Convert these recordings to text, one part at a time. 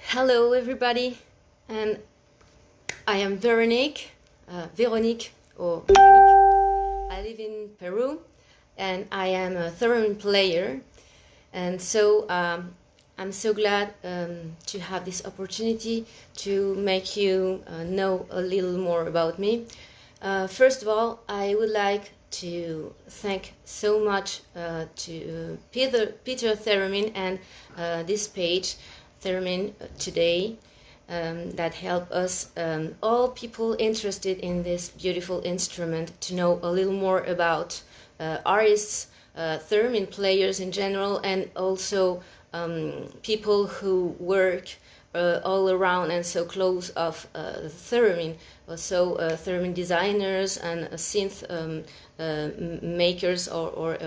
Hello everybody, and I am Veronique, Veronique or Veronique. I live in Peru and I am a theremin player, and so I'm so glad to have this opportunity to make you know a little more about me. First of all, I would like to thank so much to Peter Theremin and this page Theremin Today that help us, all people interested in this beautiful instrument, to know a little more about artists, theremin players in general, and also people who work all around and so close of the theremin, also theremin designers and synth makers, or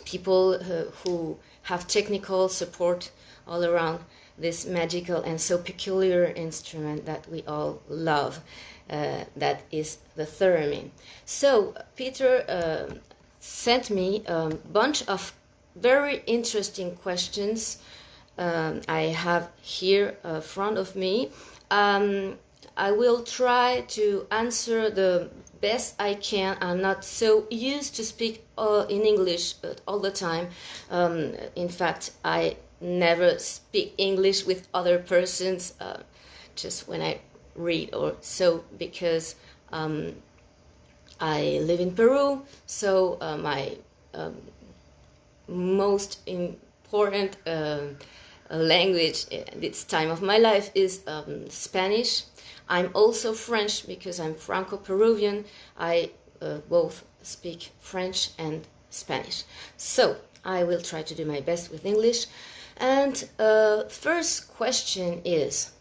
people who have technical support all around this magical and so peculiar instrument that we all love, that is the theremin. So Peter sent me a bunch of very interesting questions. I have here in front of me. I will try to answer the best I can. I'm not so used to speak in English all the time. In fact, I never speak English with other persons, just when I read or so, because I live in Peru, so my most important language at this time of my life is Spanish. I'm also French because I'm Franco-Peruvian. I both speak French and Spanish. So I will try to do my best with English. And first question is,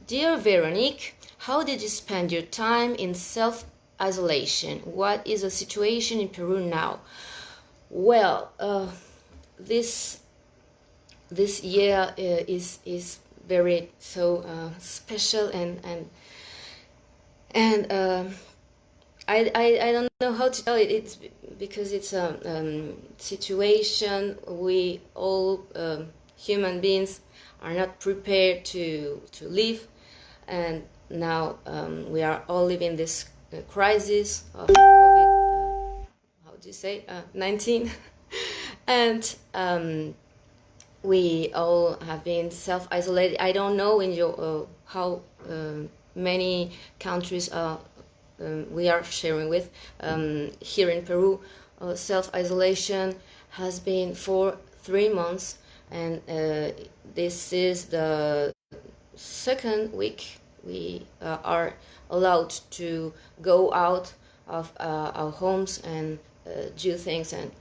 Dear Veronique, how did you spend your time in self-isolation? What is the situation in Peru now? Well, this year is very so special, and I don't know how to tell it. It's because it's a situation we all human beings are not prepared to live, and now we are all living this crisis of COVID, how do you say, 19, and we all have been self-isolated. I don't know in your how many countries we are sharing with. Here in Peru, self-isolation has been for 3 months, and this is the second week we are allowed to go out of our homes and do things, and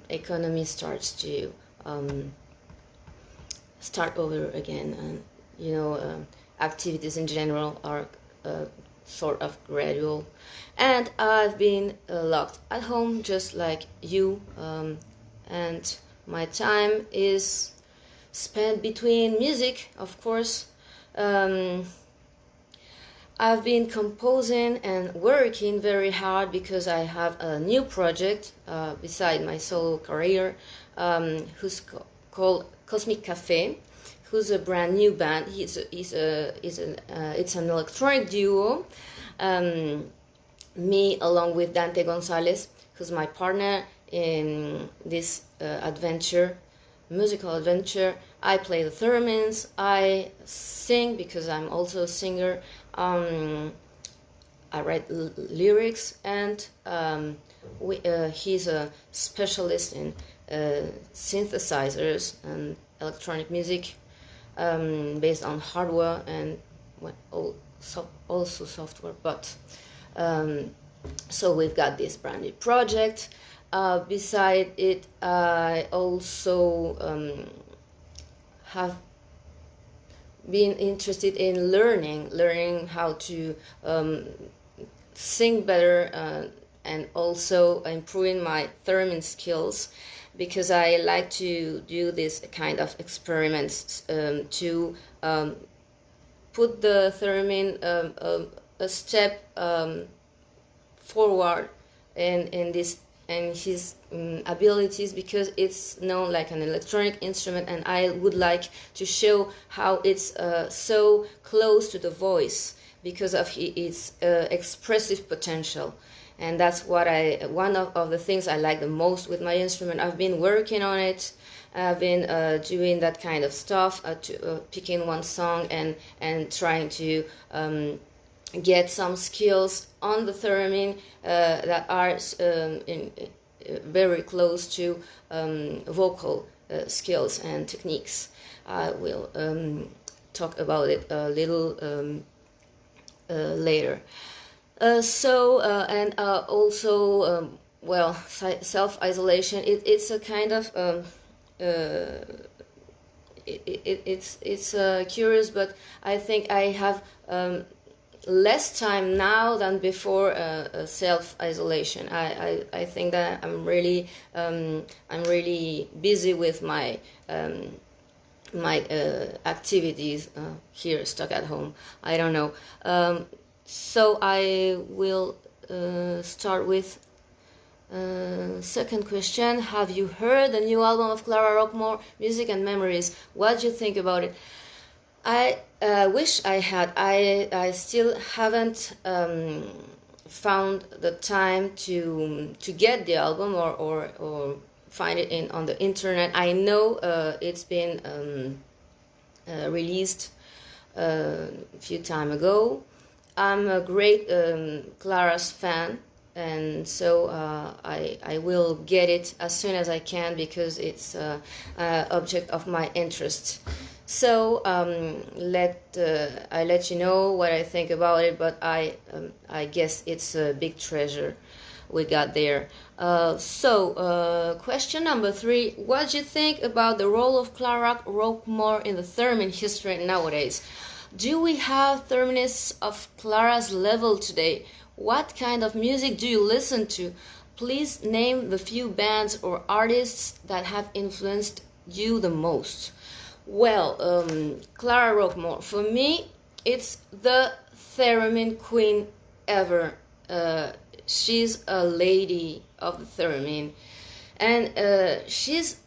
economy starts to start over again, and activities in general are sort of gradual, and I've been locked at home just like you, and my time is spent between music, of course. I've been composing and working very hard because I have a new project beside my solo career, who's called Cosmic Cafe, who's a brand new band. It's an electronic duo. Me along with Dante Gonzalez, who's my partner in this musical adventure. I play the theremins. I sing because I'm also a singer. I write lyrics, and he's a specialist in synthesizers and electronic music, based on hardware and also software. But so we've got this brand new project. Beside it, I also have been interested in learning how to sing better, and also improving my theremin skills, because I like to do this kind of experiments to put the theremin a step forward in this and his abilities, because it's known like an electronic instrument, and I would like to show how it's so close to the voice because of its expressive potential. And that's what one of the things I like the most with my instrument. I've been working on it. I've been doing that kind of stuff, picking one song and trying to get some skills on the theremin that are very close to vocal skills and techniques. I will talk about it a little later. Also, well, self-isolation. It's a kind of it's curious, but I think I have less time now than before self-isolation. I think that I'm really busy with my activities here, stuck at home. I don't know. So I will start with second question. Have you heard the new album of Clara Roquemort, Music and Memories? What do you think about it? I wish I had. I still haven't found the time to get the album or find it on the internet. I know it's been released a few time ago. I'm a great Clara's fan, and so I will get it as soon as I can, because it's an object of my interest. So I let you know what I think about it, but I guess it's a big treasure we got there. Question number 3: what do you think about the role of Clara Roquemort in the theremin history nowadays? Do we have therminists of Clara's level today? What kind of music do you listen to? Please name the few bands or artists that have influenced you the most. Well, Clara Roquemort, for me, it's the theremin queen ever. She's a lady of the theremin, and she's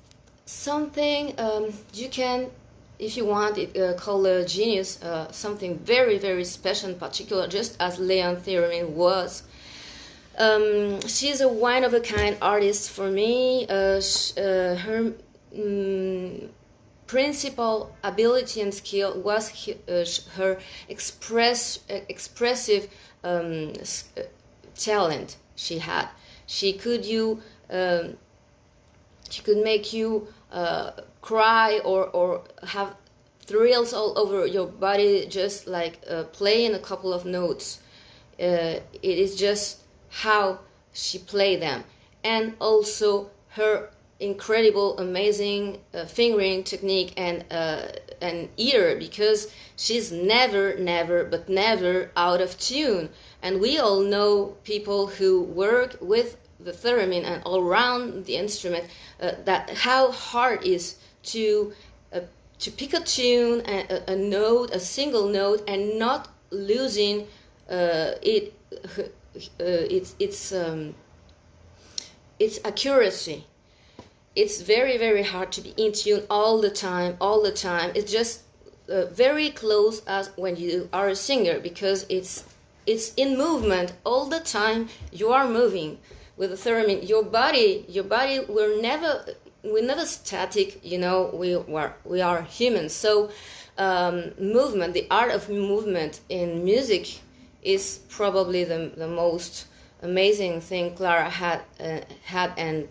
something you can, if you want it, call a genius, something very, very special and particular, just as Leon Theremin was. She's a one-of-a-kind artist for me. Her principal ability and skill was her expressive talent she had. She could make you cry or have thrills all over your body, just like playing a couple of notes. It is just how she played them, and also her incredible, amazing fingering technique and ear, because she's never out of tune. And we all know people who work with the theremin and all around the instrument, that how hard it is to pick a tune, a note, a single note, and not losing its accuracy. It's very, very hard to be in tune all the time. It's just very close as when you are a singer, because it's in movement all the time. You are moving with the theremin. Your body we're never static, you know. We are humans. So movement, the art of movement in music, is probably the most amazing thing Clara had, and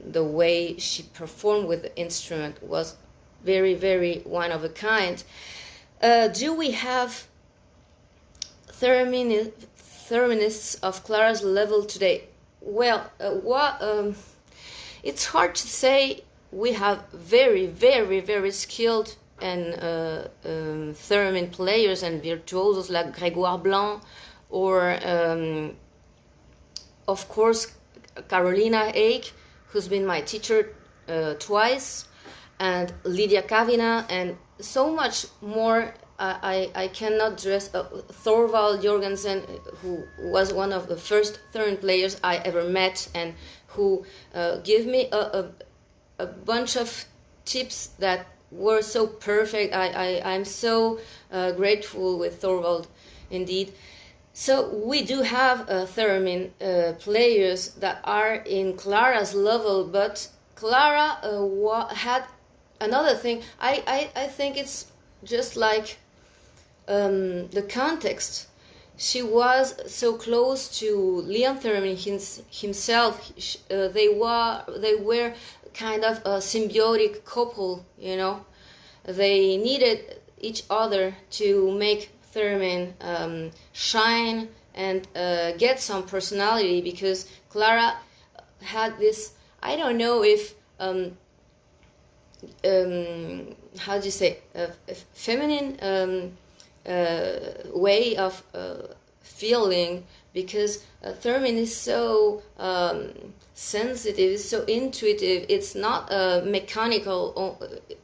the way she performed with the instrument was very, very one of a kind. Do we have thereminists of Clara's level today? Well, it's hard to say. We have very, very, very skilled and theremin players and virtuosos like Grégoire Blanc, or of course Carolina Eek, who's been my teacher twice, and Lydia Kavina, and so much more I cannot dress Thorvald Jorgensen, who was one of the first theremin players I ever met, and who gave me a bunch of tips that were so perfect. I'm so grateful with Thorvald, indeed. So we do have theremin players that are in Clara's level, but Clara had another thing. I think it's just like the context. She was so close to Leon Theremin himself. They were kind of a symbiotic couple, you know. They needed each other to make theremin shine and get some personality, because Clara had this, I don't know if how do you say, a feminine way of feeling, because theremin is so sensitive, it's so intuitive. It's not mechanical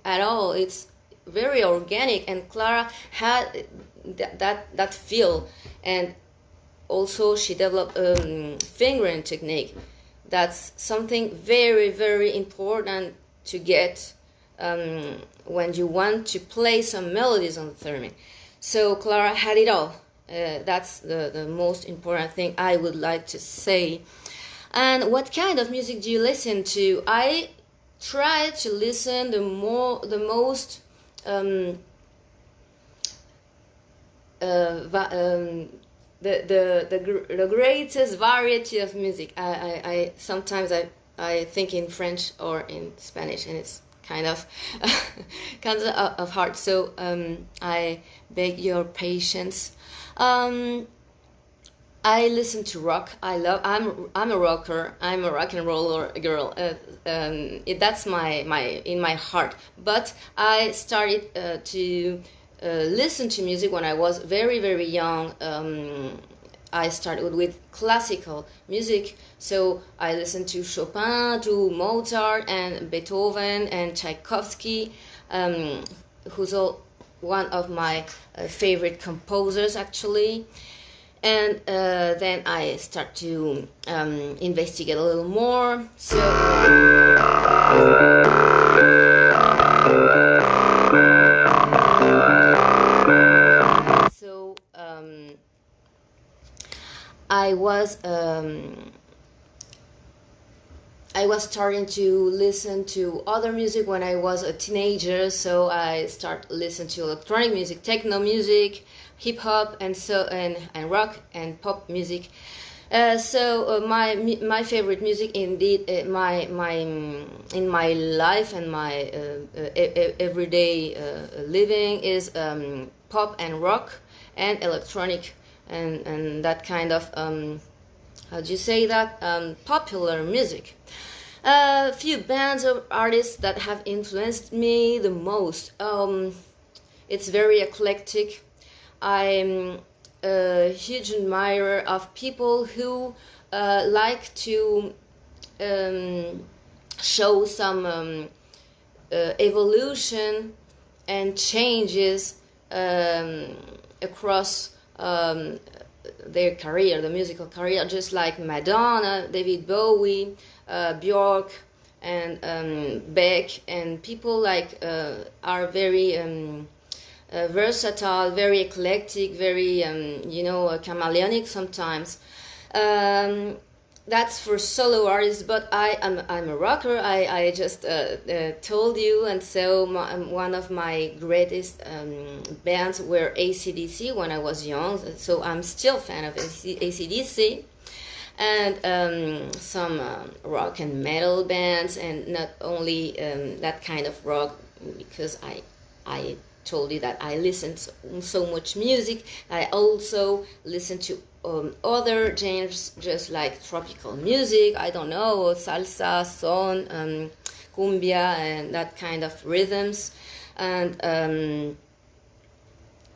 at all. It's very organic, and Clara had that feel, and also she developed fingering technique. That's something very, very important to get when you want to play some melodies on the theremin. So Clara had it all. That's the most important thing I would like to say. And what kind of music do you listen to? I try to listen the most the greatest variety of music. I sometimes I think in French or in Spanish, and it's kind of hard. So I beg your patience. I listen to rock. I'm a rocker. I'm a rock and roller girl. That's my in my heart. But I started to listen to music when I was very, very young. I started with classical music, so I listened to Chopin, to Mozart, and Beethoven, and Tchaikovsky, who's one of my favorite composers, actually. And then I start to investigate a little more. So I was starting to listen to other music when I was a teenager. So I start listening to electronic music, techno music, hip hop, and rock and pop music. So my favorite music, indeed, in my life and my everyday living is pop and rock and electronic, and that kind of how do you say that, popular music. A few bands of artists that have influenced me the most. It's very eclectic. I'm a huge admirer of people who like to show some evolution and changes across their career, the musical career, just like Madonna, David Bowie, Björk, and Beck, and people like are very versatile, very eclectic, very chameleonic sometimes. That's for solo artists, but I'm a rocker. I just told you, and so one of my greatest bands were AC/DC when I was young. So I'm still a fan of AC/DC, and some rock and metal bands, and not only that kind of rock, because I told you that I listen to so much music. I also listen to other genres, just like tropical music, I don't know, salsa, son, cumbia, and that kind of rhythms, and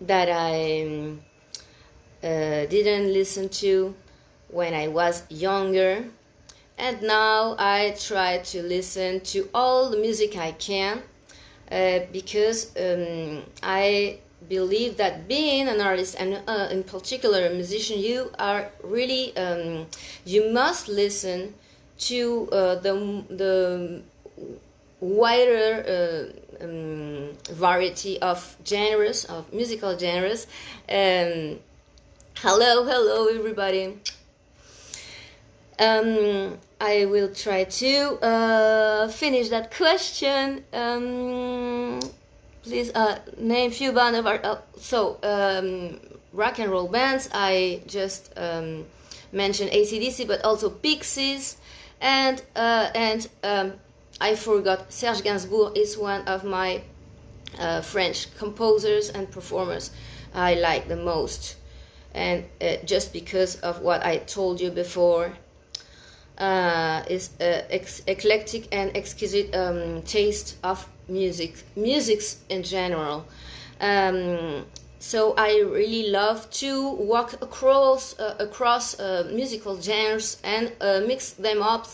that I didn't listen to when I was younger. And now I try to listen to all the music I can, because I believe that being an artist, and in particular a musician, you are really you must listen to the wider variety of genres, of musical genres. Hello everybody. I will try to finish that question. Please name few band of art. Rock and roll bands. I just mentioned AC/DC, but also Pixies, and I forgot Serge Gainsbourg is one of my French composers and performers I like the most, and just because of what I told you before, is eclectic and exquisite taste of musics in general. So I really love to walk across musical genres and mix them up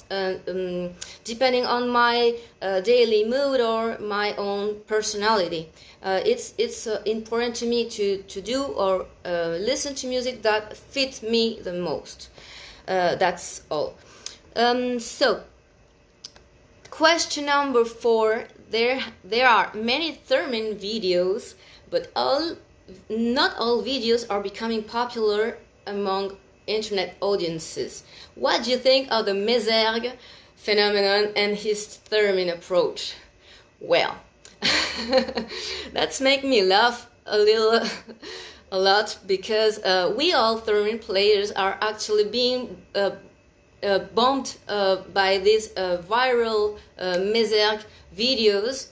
depending on my daily mood or my own personality. It's important to me to do or listen to music that fits me the most. That's all. So question number 4. There are many Theremin videos, but not all videos are becoming popular among internet audiences. What do you think of the Mézergue phenomenon and his Theremin approach? Well, that's make me laugh a lot, because we all Theremin players are actually being bumped by these viral Mézergue videos.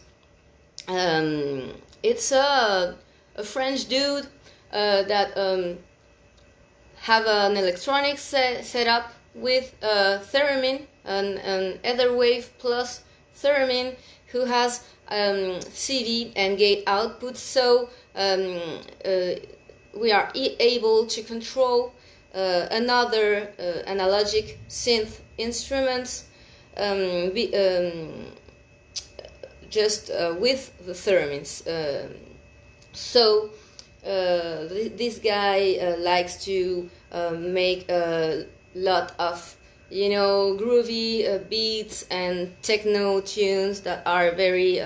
It's a French dude that have an electronic setup with Theremin, an Etherwave plus Theremin, who has CD and gate output, so we are able to control another analogic synth instruments just with the Theremins. So this guy likes to make a lot of, groovy beats and techno tunes that are very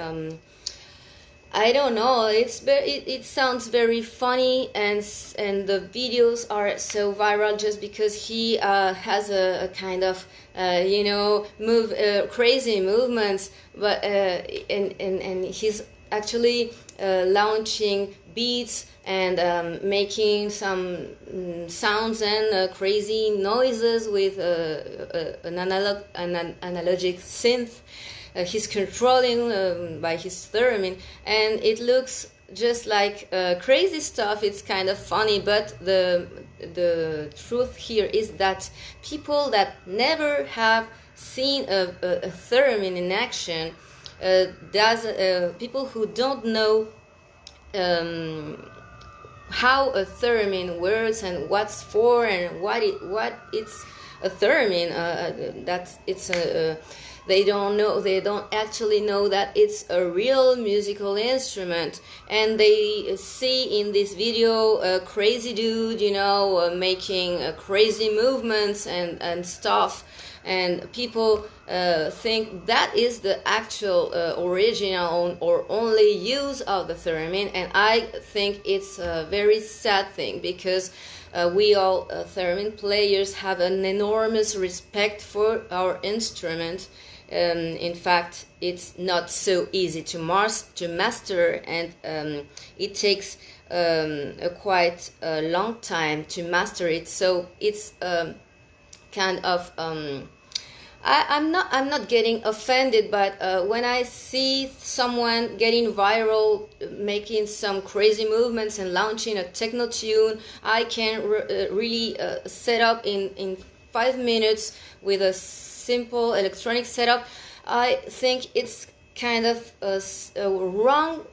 I don't know, it sounds very funny, and the videos are so viral just because he has a kind of crazy movements, but and he's actually launching beats and making some sounds and crazy noises with an analogic synth. He's controlling by his Theremin, and it looks just like crazy stuff. It's kind of funny, but the truth here is that people that never have seen a Theremin in action, people who don't know how a Theremin works and what's for and what it's a Theremin. They don't actually know that it's a real musical instrument, and they see in this video a crazy dude, making crazy movements and stuff, and people think that is the actual original or only use of the Theremin, and I think it's a very sad thing, because we all Theremin players have an enormous respect for our instrument. In fact, it's not so easy to master, and it takes a quite long time to master it. So it's kind of I'm not getting offended, but when I see someone getting viral, making some crazy movements and launching a techno tune, I can really set up in 5 minutes with a simple electronic setup. I think it's kind of a wrong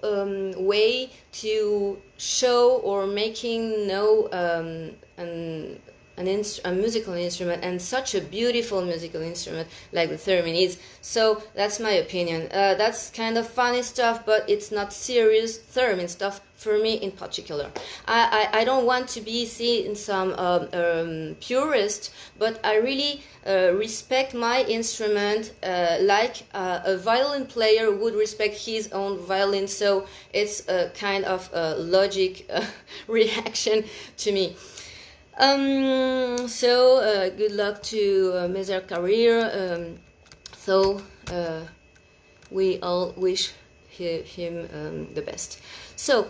way to show or making know an a musical instrument, and such a beautiful musical instrument like the theremin is. So that's my opinion. That's kind of funny stuff, but it's not serious theremin stuff for me in particular. I don't want to be seen some purist, but I really respect my instrument like a violin player would respect his own violin. So it's a kind of logic reaction to me. So good luck to Mezer career. So we all wish him the best. So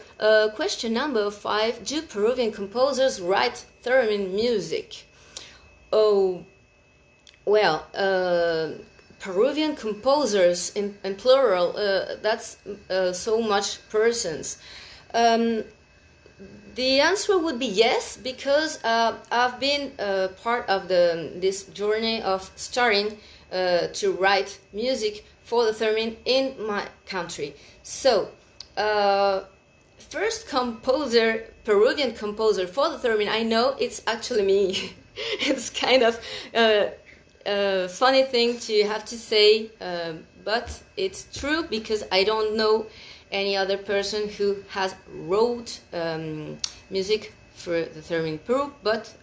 question number 5: do Peruvian composers write theremin music? Oh, well, Peruvian composers in plural, that's so much persons. The answer would be yes, because I've been part of this journey of starting to write music for the theremin in my country. So, first composer, Peruvian composer for the theremin, I know it's actually me. It's kind of a funny thing to have to say, but it's true, because I don't know any other person who has wrote music for the theremin Peru, but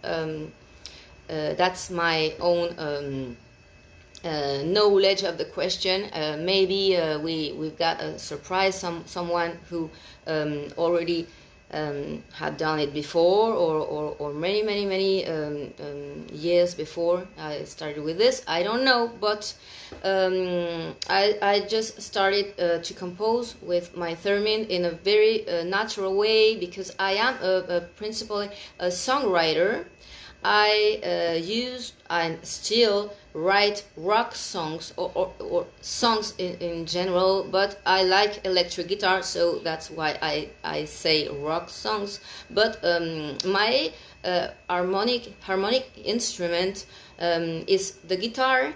that's my own knowledge of the question. Maybe we've got a surprise, someone who already had done it before, or many years before I started with this. I don't know, but I just started to compose with my theremin in a very natural way, because I am principally a songwriter. I used and still write rock songs or songs in general, but I like electric guitar, so that's why I say rock songs. But my harmonic instrument is the guitar,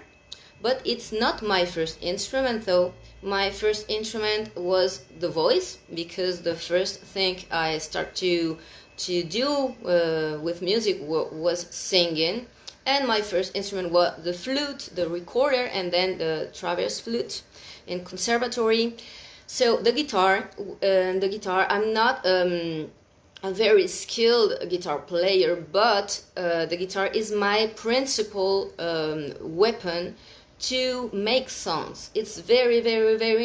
but it's not my first instrument though. My first instrument was the voice, because the first thing I start to do with music was singing. And my first instrument was the flute, the recorder, and then the traverse flute in conservatory. So the guitar, I'm not a very skilled guitar player, but the guitar is my principal weapon to make songs. It's very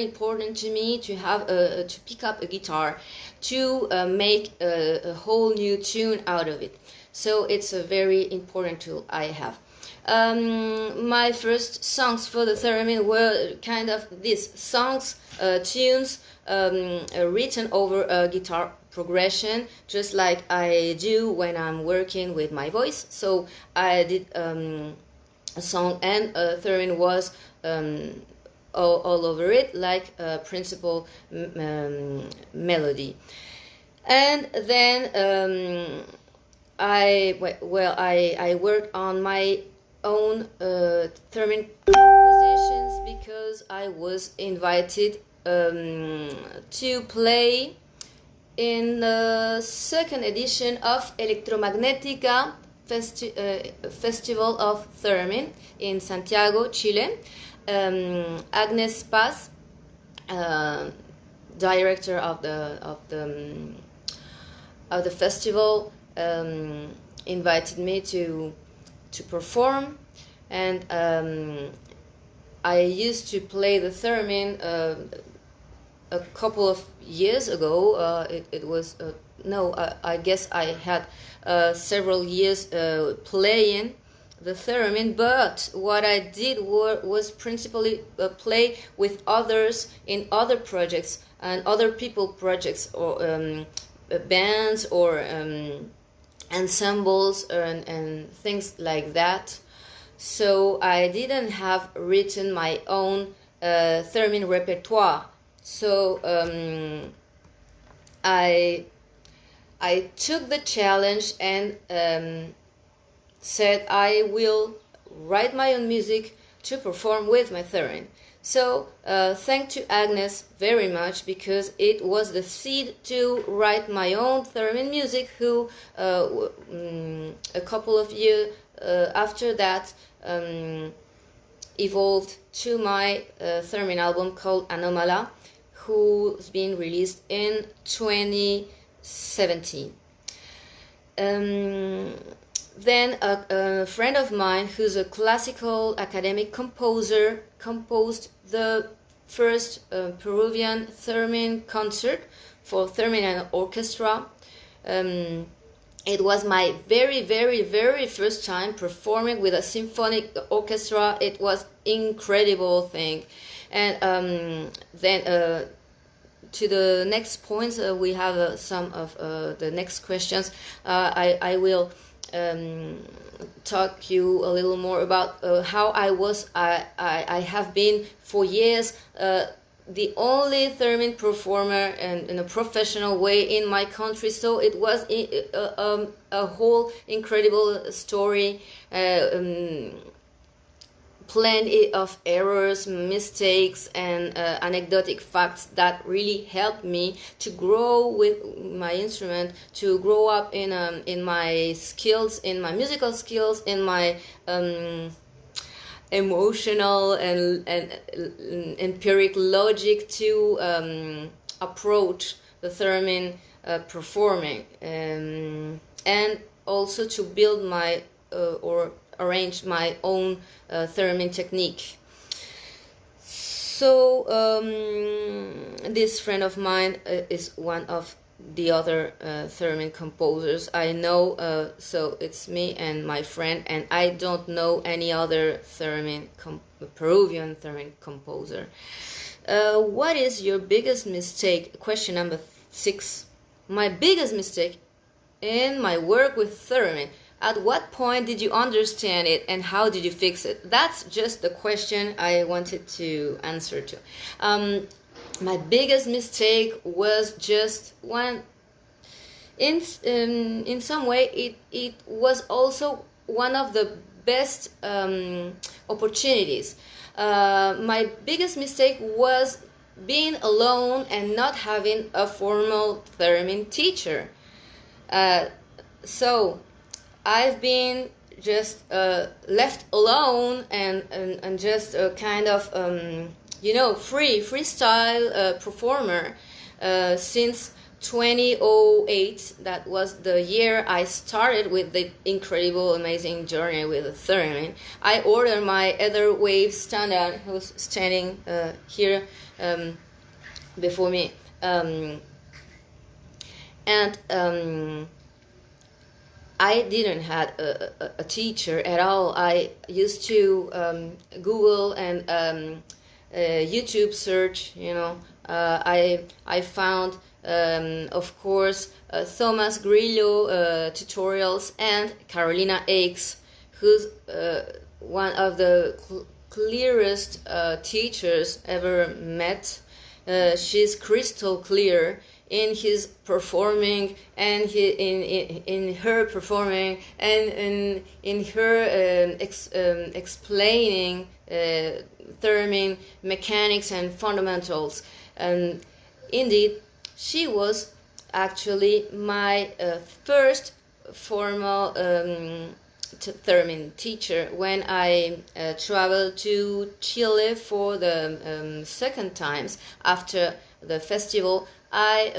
important to me to have to pick up a guitar, to make a whole new tune out of it. So it's a very important tool I have. My first songs for the theremin were kind of these songs, tunes written over a guitar progression, just like I do when I'm working with my voice. So I did a song, and theremin was all over it, like a principal melody. And then I worked on my own theremin compositions, because I was invited to play in the second edition of Electromagnética Festival of Theremin in Santiago, Chile. Agnes Paz, director of the festival, invited me to perform, and I used to play the theremin a couple of years ago. It was I guess I had several years playing the theremin, but what I did was principally play with others in other projects and other people projects, or bands, or ensembles, and things like that. So I didn't have written my own theremin repertoire. So I took the challenge and said I will write my own music to perform with my theremin. So thank to Agnes very much, because it was the seed to write my own theremin music, who a couple of years after that evolved to my theremin album called Anomala, who's been released in 2017. Then a friend of mine, who's a classical academic composer, composed the first Peruvian theremin concert for theremin and orchestra. It was my very, very, very first time performing with a symphonic orchestra. It was incredible thing. And then to the next points, we have some of the next questions. I will talk you a little more about how I have been for years the only theremin performer and in a professional way in my country. So it was a whole incredible story, plenty of errors, mistakes, and anecdotic facts that really helped me to grow with my instrument, to grow up in my skills, in my musical skills, in my emotional and empiric logic to approach the theremin performing, and also to build my or arrange my own theremin technique. So this friend of mine is one of the other theremin composers I know, so it's me and my friend, and I don't know any other Peruvian theremin composer. What is your biggest mistake? Question number 6. My biggest mistake in my work with theremin. At what point did you understand it, and how did you fix it? That's just the question I wanted to answer to. My biggest mistake was just when, in some way, it was also one of the best opportunities. My biggest mistake was being alone and not having a formal theremin teacher. So I've been just left alone and just a kind of freestyle performer since 2008. That was the year I started with the incredible, amazing journey with the theremin. I ordered my Etherwave standard, who's standing here before me, and I didn't have a teacher at all. I used to Google and YouTube search. I found, of course, Thomas Grillo tutorials and Carolina Aix, who's one of the clearest teachers ever met. She's crystal clear in his performing, and in her performing, and in her explaining theremin mechanics and fundamentals. And indeed, she was actually my first formal theremin teacher. When I traveled to Chile for the second times after the festival, I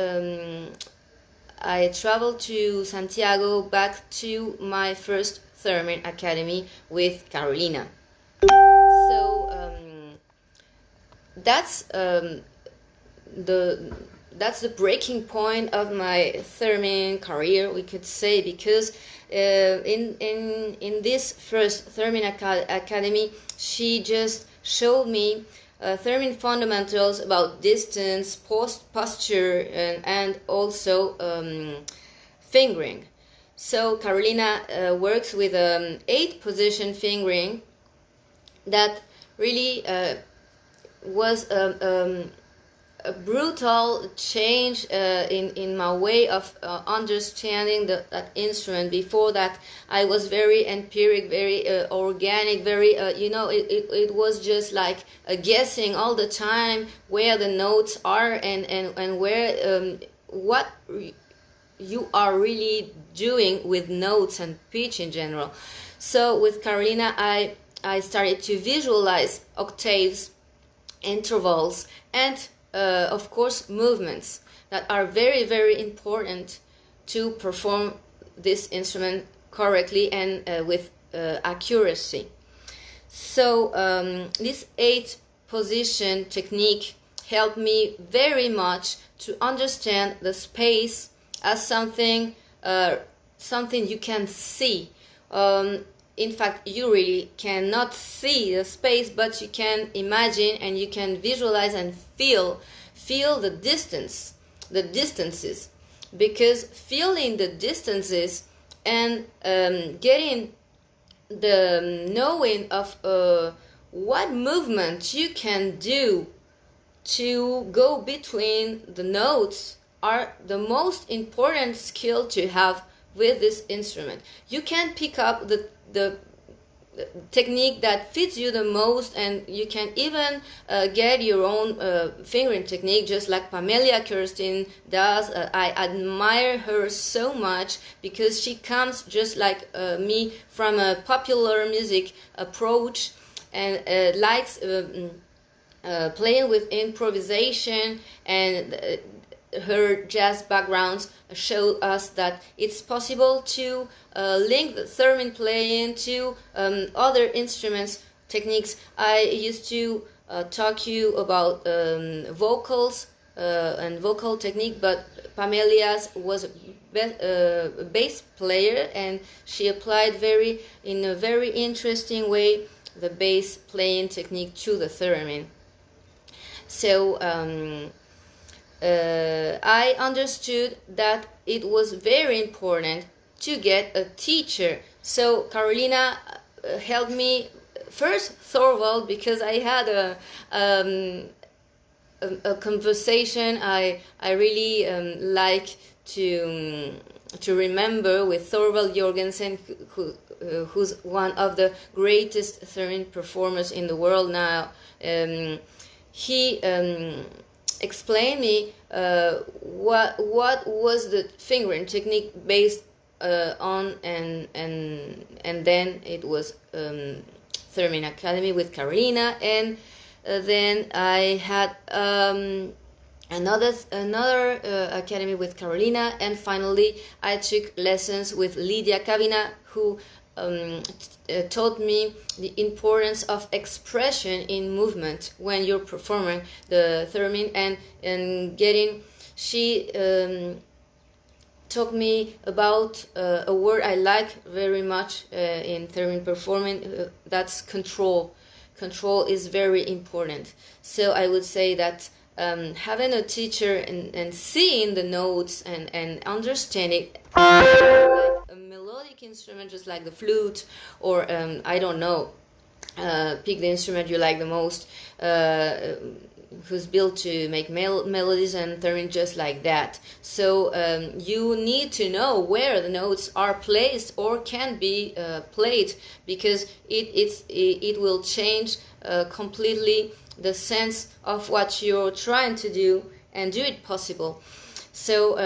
traveled to Santiago back to my first theremin academy with Carolina. So that's the breaking point of my theremin career, we could say, because in this first theremin academy, she just showed me theremin fundamentals about distance, posture, and also fingering. So Carolina works with 8-position fingering that really was a a brutal change in my way of understanding that instrument. Before that, I was very empiric, very organic, very it was just like guessing all the time where the notes are and where what you are really doing with notes and pitch in general. So with Carolina, I started to visualize octaves, intervals, and of course movements that are very, very important to perform this instrument correctly and with accuracy. So this 8-position technique helped me very much to understand the space as something you can see. In fact, you really cannot see the space, but you can imagine and you can visualize and feel the distances, because feeling the distances and getting the knowing of what movement you can do to go between the notes are the most important skill to have with this instrument. You can pick up the technique that fits you the most, and you can even get your own fingering technique, just like Pamela Kirstein does. I admire her so much because she comes just like me from a popular music approach and likes playing with improvisation, and her jazz backgrounds show us that it's possible to link the theremin playing to other instruments techniques. I used to talk you about vocals and vocal technique, but Pamela's was a bass player, and she applied in a very interesting way the bass playing technique to the theremin. So I understood that it was very important to get a teacher. So Carolina helped me first, Thorvald, because I had a conversation I really like to remember with Thorvald Jorgensen, who's one of the greatest theremin performers in the world now. He explain me what was the fingering technique based on, and then it was Theremin Academy with Carolina, and then I had another academy with Carolina, and finally I took lessons with Lydia Kavina, who taught me the importance of expression in movement when you're performing the theremin, and getting. She taught me about a word I like very much in theremin performing. That's control. Control is very important. So I would say that having a teacher and seeing the notes and understanding like a melodic instrument, just like the flute, or I don't know, pick the instrument you like the most, who's built to make melodies and theremin just like that. So you need to know where the notes are placed or can be played, because it will change completely the sense of what you're trying to do and do it possible. So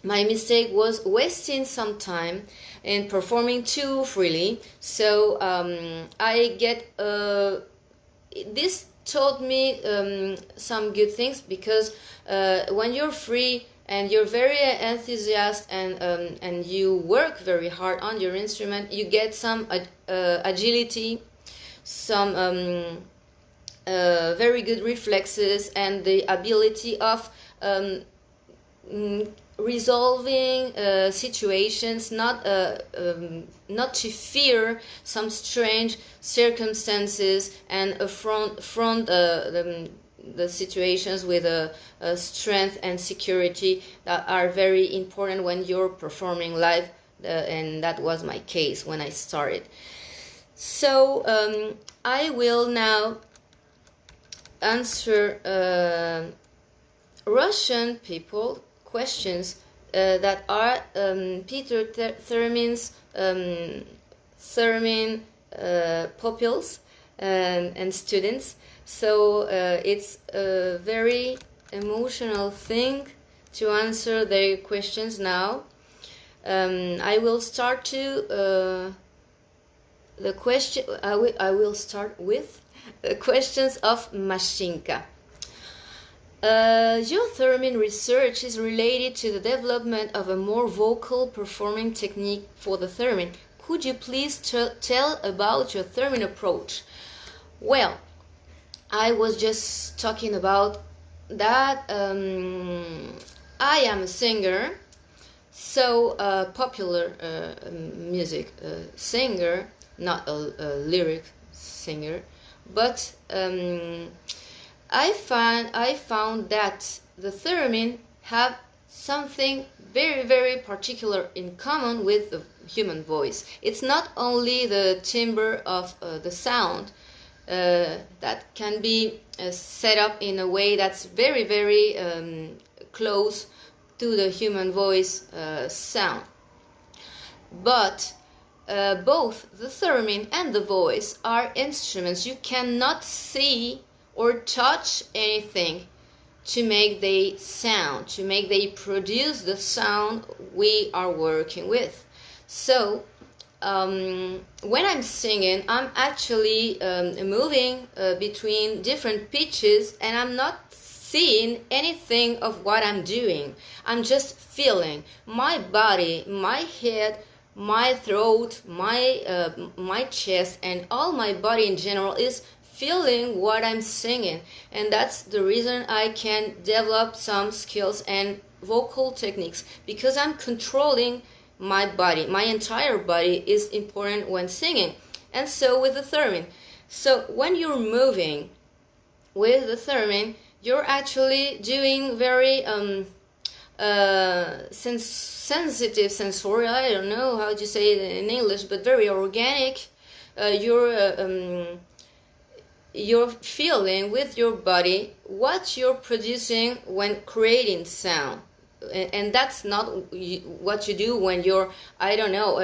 my mistake was wasting some time in performing too freely. So I get this taught me some good things, because when you're free and you're very enthusiastic and you work very hard on your instrument, you get some agility, some very good reflexes, and the ability of resolving situations, not to fear some strange circumstances, and front the situations with a strength and security that are very important when you're performing live, and that was my case when I started. So I will now answer Russian people questions that are Peter Theremin's Theremin pupils and students. So it's a very emotional thing to answer their questions now. I will start I will start with the questions of Mashinka. Your theremin research is related to the development of a more vocal performing technique for the theremin. Could you please tell about your theremin approach? Well, I was just talking about that. I am a singer, so popular music singer, not a lyric singer, but I found that the theremin have something very, very particular in common with the human voice. It's not only the timbre of the sound that can be set up in a way that's very, very close to the human voice sound. But both the theremin and the voice are instruments. You cannot see or touch anything to make they sound, to make they produce the sound we are working with. So when I'm singing, I'm actually moving between different pitches, and I'm not seeing anything of what I'm doing. I'm just feeling my body, my head, my throat, my chest, and all my body in general is feeling what I'm singing. And that's the reason I can develop some skills and vocal techniques, because I'm controlling my body. My entire body is important when singing. And so with the theremin. So when you're moving with the theremin, you're actually doing very sensitive, sensorial, I don't know how to say it in English, but very organic. You're feeling with your body what you're producing when creating sound. And that's not what you do when you're, I don't know,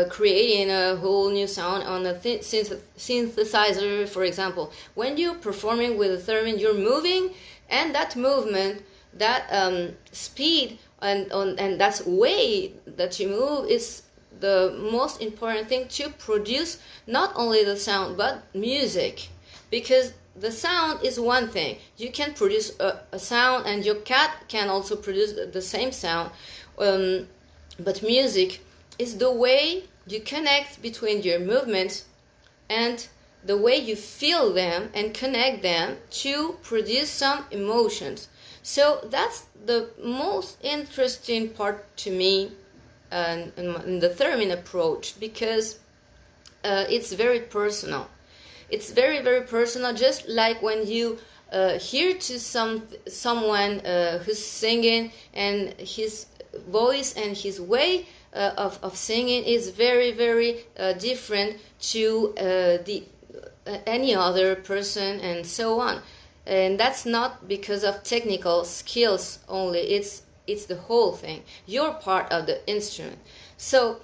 creating a whole new sound on a synthesizer, for example. When you're performing with a theremin, you're moving, and that movement, that speed, and that way that you move is the most important thing to produce not only the sound but music. Because the sound is one thing. You can produce a sound, and your cat can also produce the same sound. But music is the way you connect between your movements and the way you feel them and connect them to produce some emotions. So that's the most interesting part to me in the theremin approach, because it's very personal. It's very, very personal, just like when you hear to someone who's singing, and his voice and his way of singing is very, very different to any other person, and so on. And that's not because of technical skills only. It's the whole thing. You're part of the instrument. So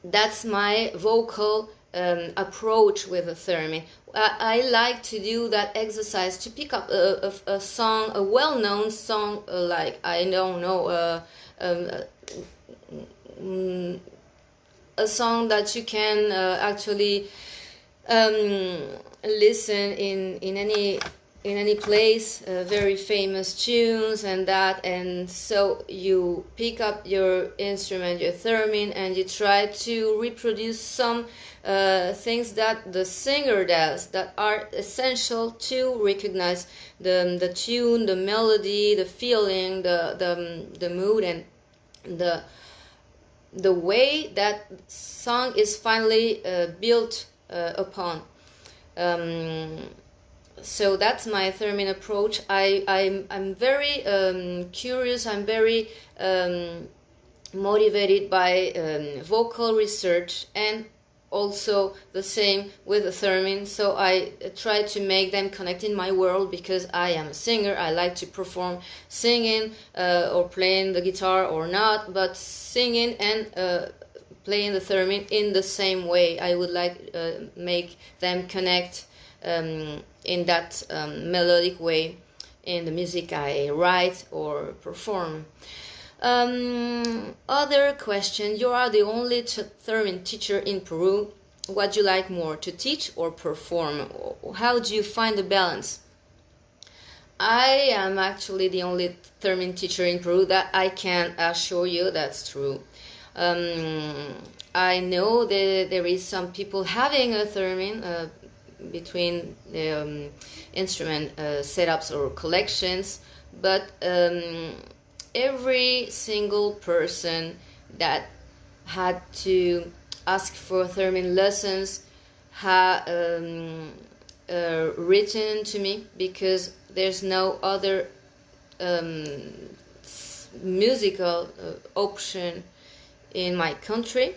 that's my vocal approach with the theremin. I like to do that exercise to pick up a song, a well-known song, like, I don't know, a song that you can actually listen in any place, very famous tunes and that. And so you pick up your instrument, your theremin, and you try to reproduce some things that the singer does, that are essential to recognize the tune, the melody, the feeling, the mood, and the way that song is finally built upon. So that's my theremin approach. I'm very curious. I'm very motivated by vocal research, and also the same with the theremin, so I try to make them connect in my world because I am a singer. I like to perform singing or playing the guitar or not, but singing and playing the theremin in the same way. I would like make them connect in that melodic way in the music I write or perform. Other question: you are the only theremin teacher in Peru. What do you like more, to teach or perform? How do you find the balance? I am actually the only theremin teacher in Peru. That I can assure you, that's true. I know that there is some people having a theremin between the instrument setups or collections, but every single person that had to ask for theremin lessons written to me, because there's no other musical option in my country.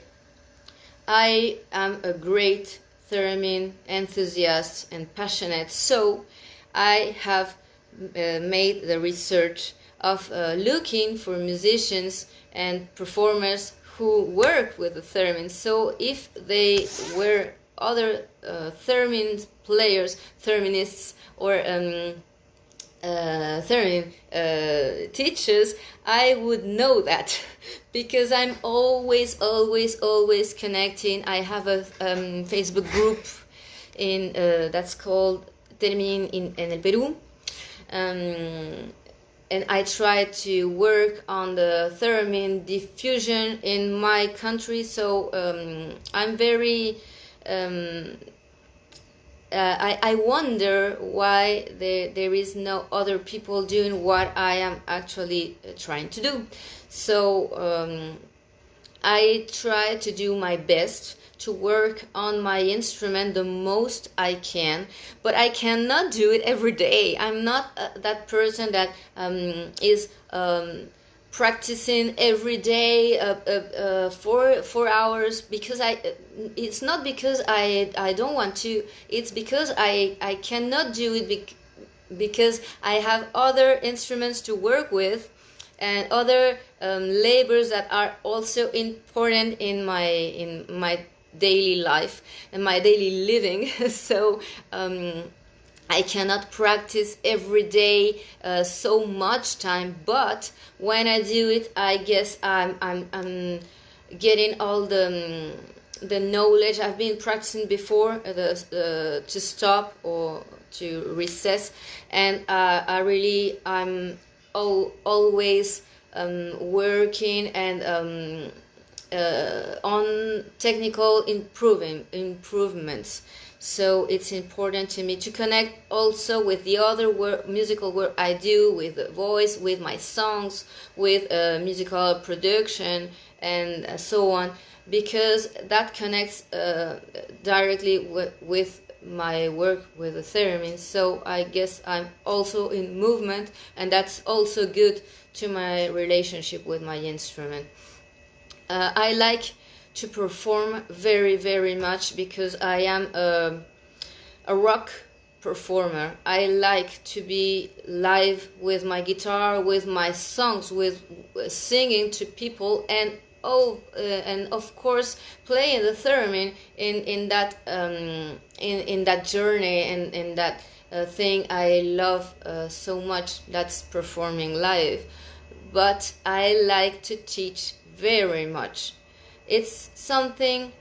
I am a great theremin enthusiast and passionate, so I have made the research of looking for musicians and performers who work with the theremin. So if they were other theremin players, thereminists, or theremin teachers, I would know that because I'm always connecting. I have a Facebook group in that's called Theremin en el Perú. And I try to work on the theremin diffusion in my country, so I'm very I wonder why there is no other people doing what I am actually trying to do. So I try to do my best to work on my instrument the most I can, but I cannot do it every day. I'm not that person that is practicing every day 4 hours, because it's not because I don't want to, it's because I cannot do it because I have other instruments to work with and other labors that are also important in my daily life and my daily living. So I cannot practice every day so much time, but when I do it, I guess I'm getting all the knowledge I've been practicing before to stop or to recess, and I'm always working and on technical improvements. So it's important to me to connect also with the other musical work I do, with the voice, with my songs, with musical production, and so on, because that connects directly with my work with the theremin. So I guess I'm also in movement, and that's also good to my relationship with my instrument. I like to perform very much because I am a rock performer. I like to be live with my guitar, with my songs, with singing to people, and of course playing the theremin in that journey and in that thing I love so much, that's performing live. But I like to teach very much. It's something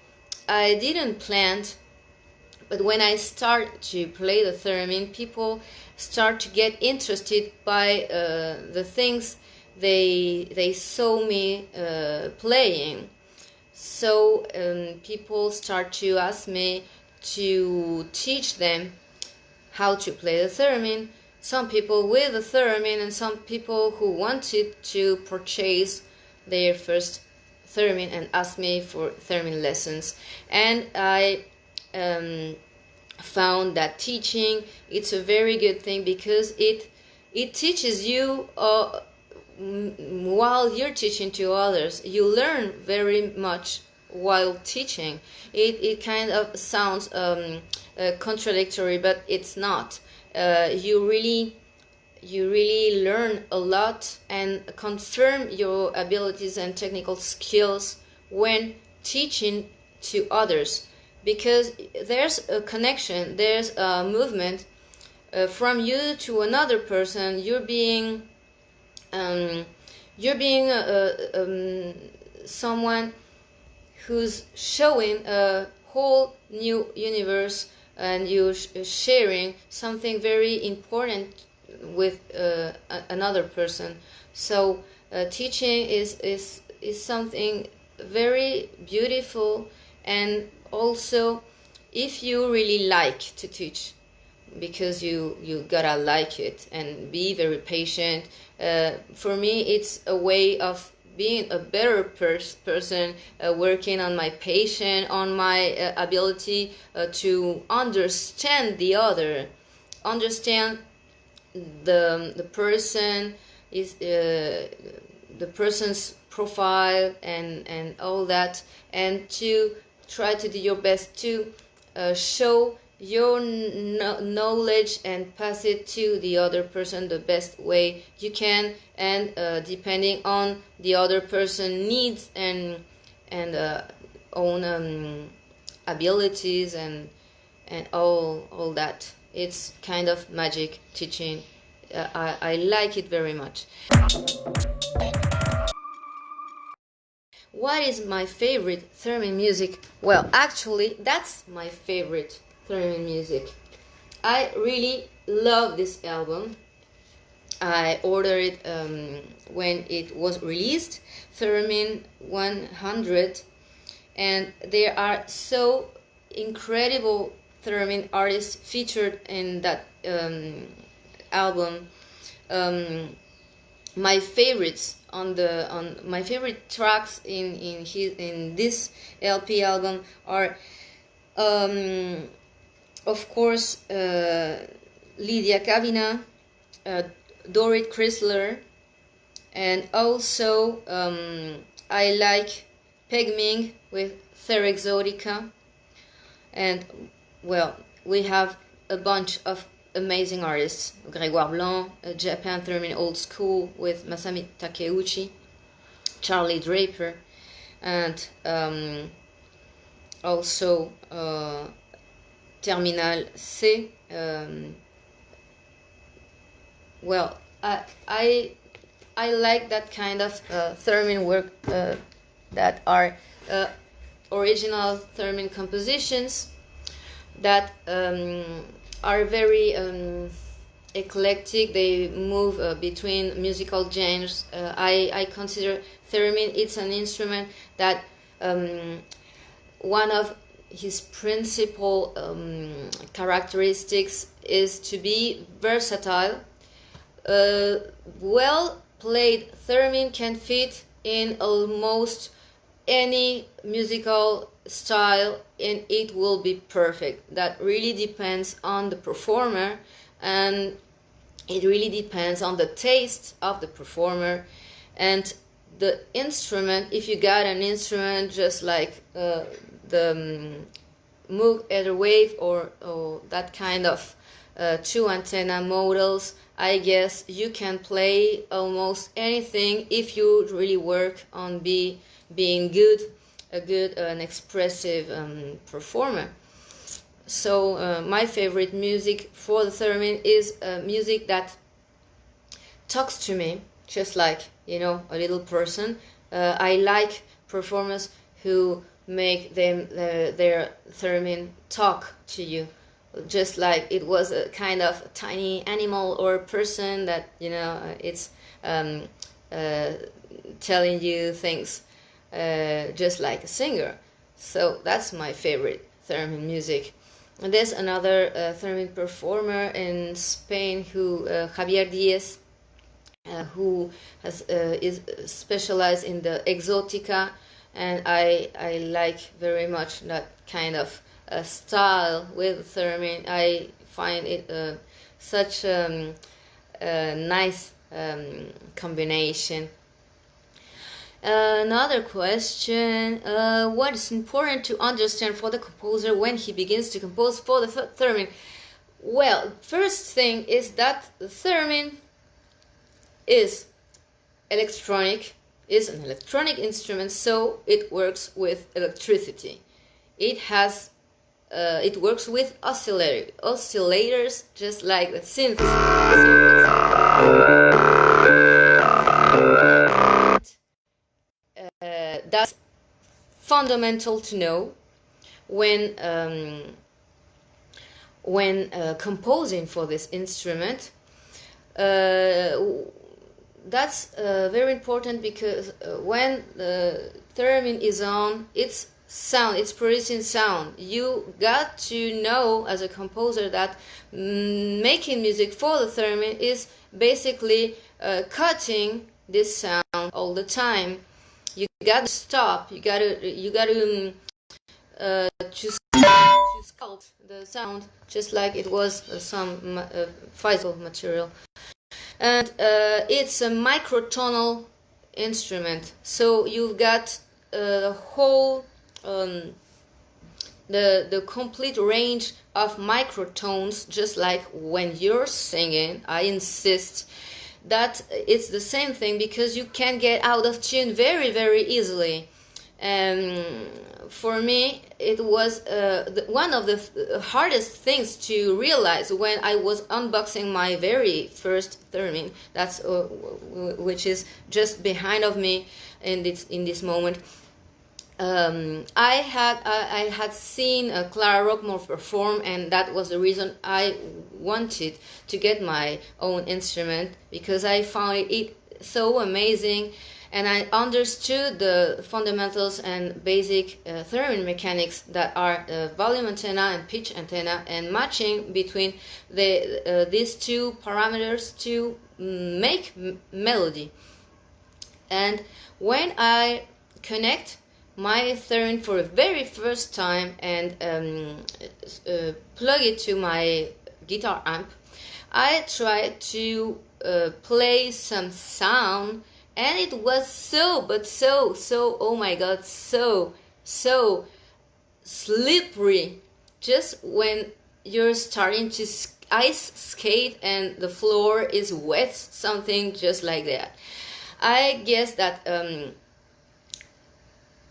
I didn't plan, but when I start to play the theremin, people start to get interested by the things they saw me playing. So people start to ask me to teach them how to play the theremin. Some people with the theremin, and some people who wanted to purchase their first theremin and asked me for theremin lessons. And I found that teaching, it's a very good thing, because it teaches you while you're teaching to others. You learn very much while teaching. It kind of sounds contradictory, but it's not. You really learn a lot and confirm your abilities and technical skills when teaching to others, because there's a connection, there's a movement from you to another person. You're being someone who's showing a whole new universe, and you're sharing something very important with another person. So teaching is something very beautiful, and also if you really like to teach, because you gotta like it and be very patient. For me, it's a way of being a better person, working on my patience, on my ability to understand the other, understand the person is the person's profile and all that, and to try to do your best to show your knowledge and pass it to the other person the best way you can, and depending on the other person needs and own abilities and all that. It's kind of magic teaching. I like it very much. What is my favorite theremin music? Well, actually, that's my favorite theremin music. I really love this album. I ordered it when it was released, Theremin 100, and there are so incredible theremin artists featured in that album. My favorites on my favorite tracks in this LP album are of course Lydia Kavina, Dorit Chrysler, and also I like Peg Ming with Thera Exotica, and well, we have a bunch of amazing artists: Grégoire Blanc, Japan Theremin Old School with Masami Takeuchi, Charlie Draper, and also Terminal C. Well, I like that kind of theremin work that are original theremin compositions that are very eclectic. They move between musical genres. I consider theremin, it's an instrument that one of his principal characteristics is to be versatile. Well played theremin can fit in almost any musical style and it will be perfect. That really depends on the performer, and it really depends on the taste of the performer and the instrument. If you got an instrument just like the Moog Etherwave or that kind of two antenna models, I guess you can play almost anything if you really work on being good, an expressive performer. So my favorite music for the theremin is music that talks to me, just like, a little person. I like performers who make their theremin talk to you, just like it was a kind of tiny animal or person that it's telling you things, just like a singer. So that's my favorite theremin music. And there's another theremin performer in Spain who Javier Diaz, who is specialized in the exotica, and I like very much that kind of style with theremin. I find it such a nice combination. Another question, what is important to understand for the composer when he begins to compose for the theremin? Well, first thing is that the theremin is electronic, is an electronic instrument, so it works with electricity. It works with oscillators, just like the synth. That's fundamental to know when composing for this instrument. That's very important because when the theremin is on, it's producing sound. You got to know as a composer that making music for the theremin is basically cutting this sound all the time. You got to stop. You got to sculpt the sound just like it was some physical material. And it's a microtonal instrument, so you've got the whole the complete range of microtones, just like when you're singing. I insist that it's the same thing because you can get out of tune very, very easily. For me, it was one of the hardest things to realize when I was unboxing my very first theremin. That's which is just behind of me in this moment. I had seen Clara Rockmore perform, and that was the reason I wanted to get my own instrument, because I found it so amazing, and I understood the fundamentals and basic theremin mechanics that are volume antenna and pitch antenna, and matching between these two parameters to make melody. And when I connect my theremin for the very first time and plug it to my guitar amp, I tried to play some sound, and it was so oh my god, so slippery. Just when you're starting to ice skate and the floor is wet, something just like that. I guess that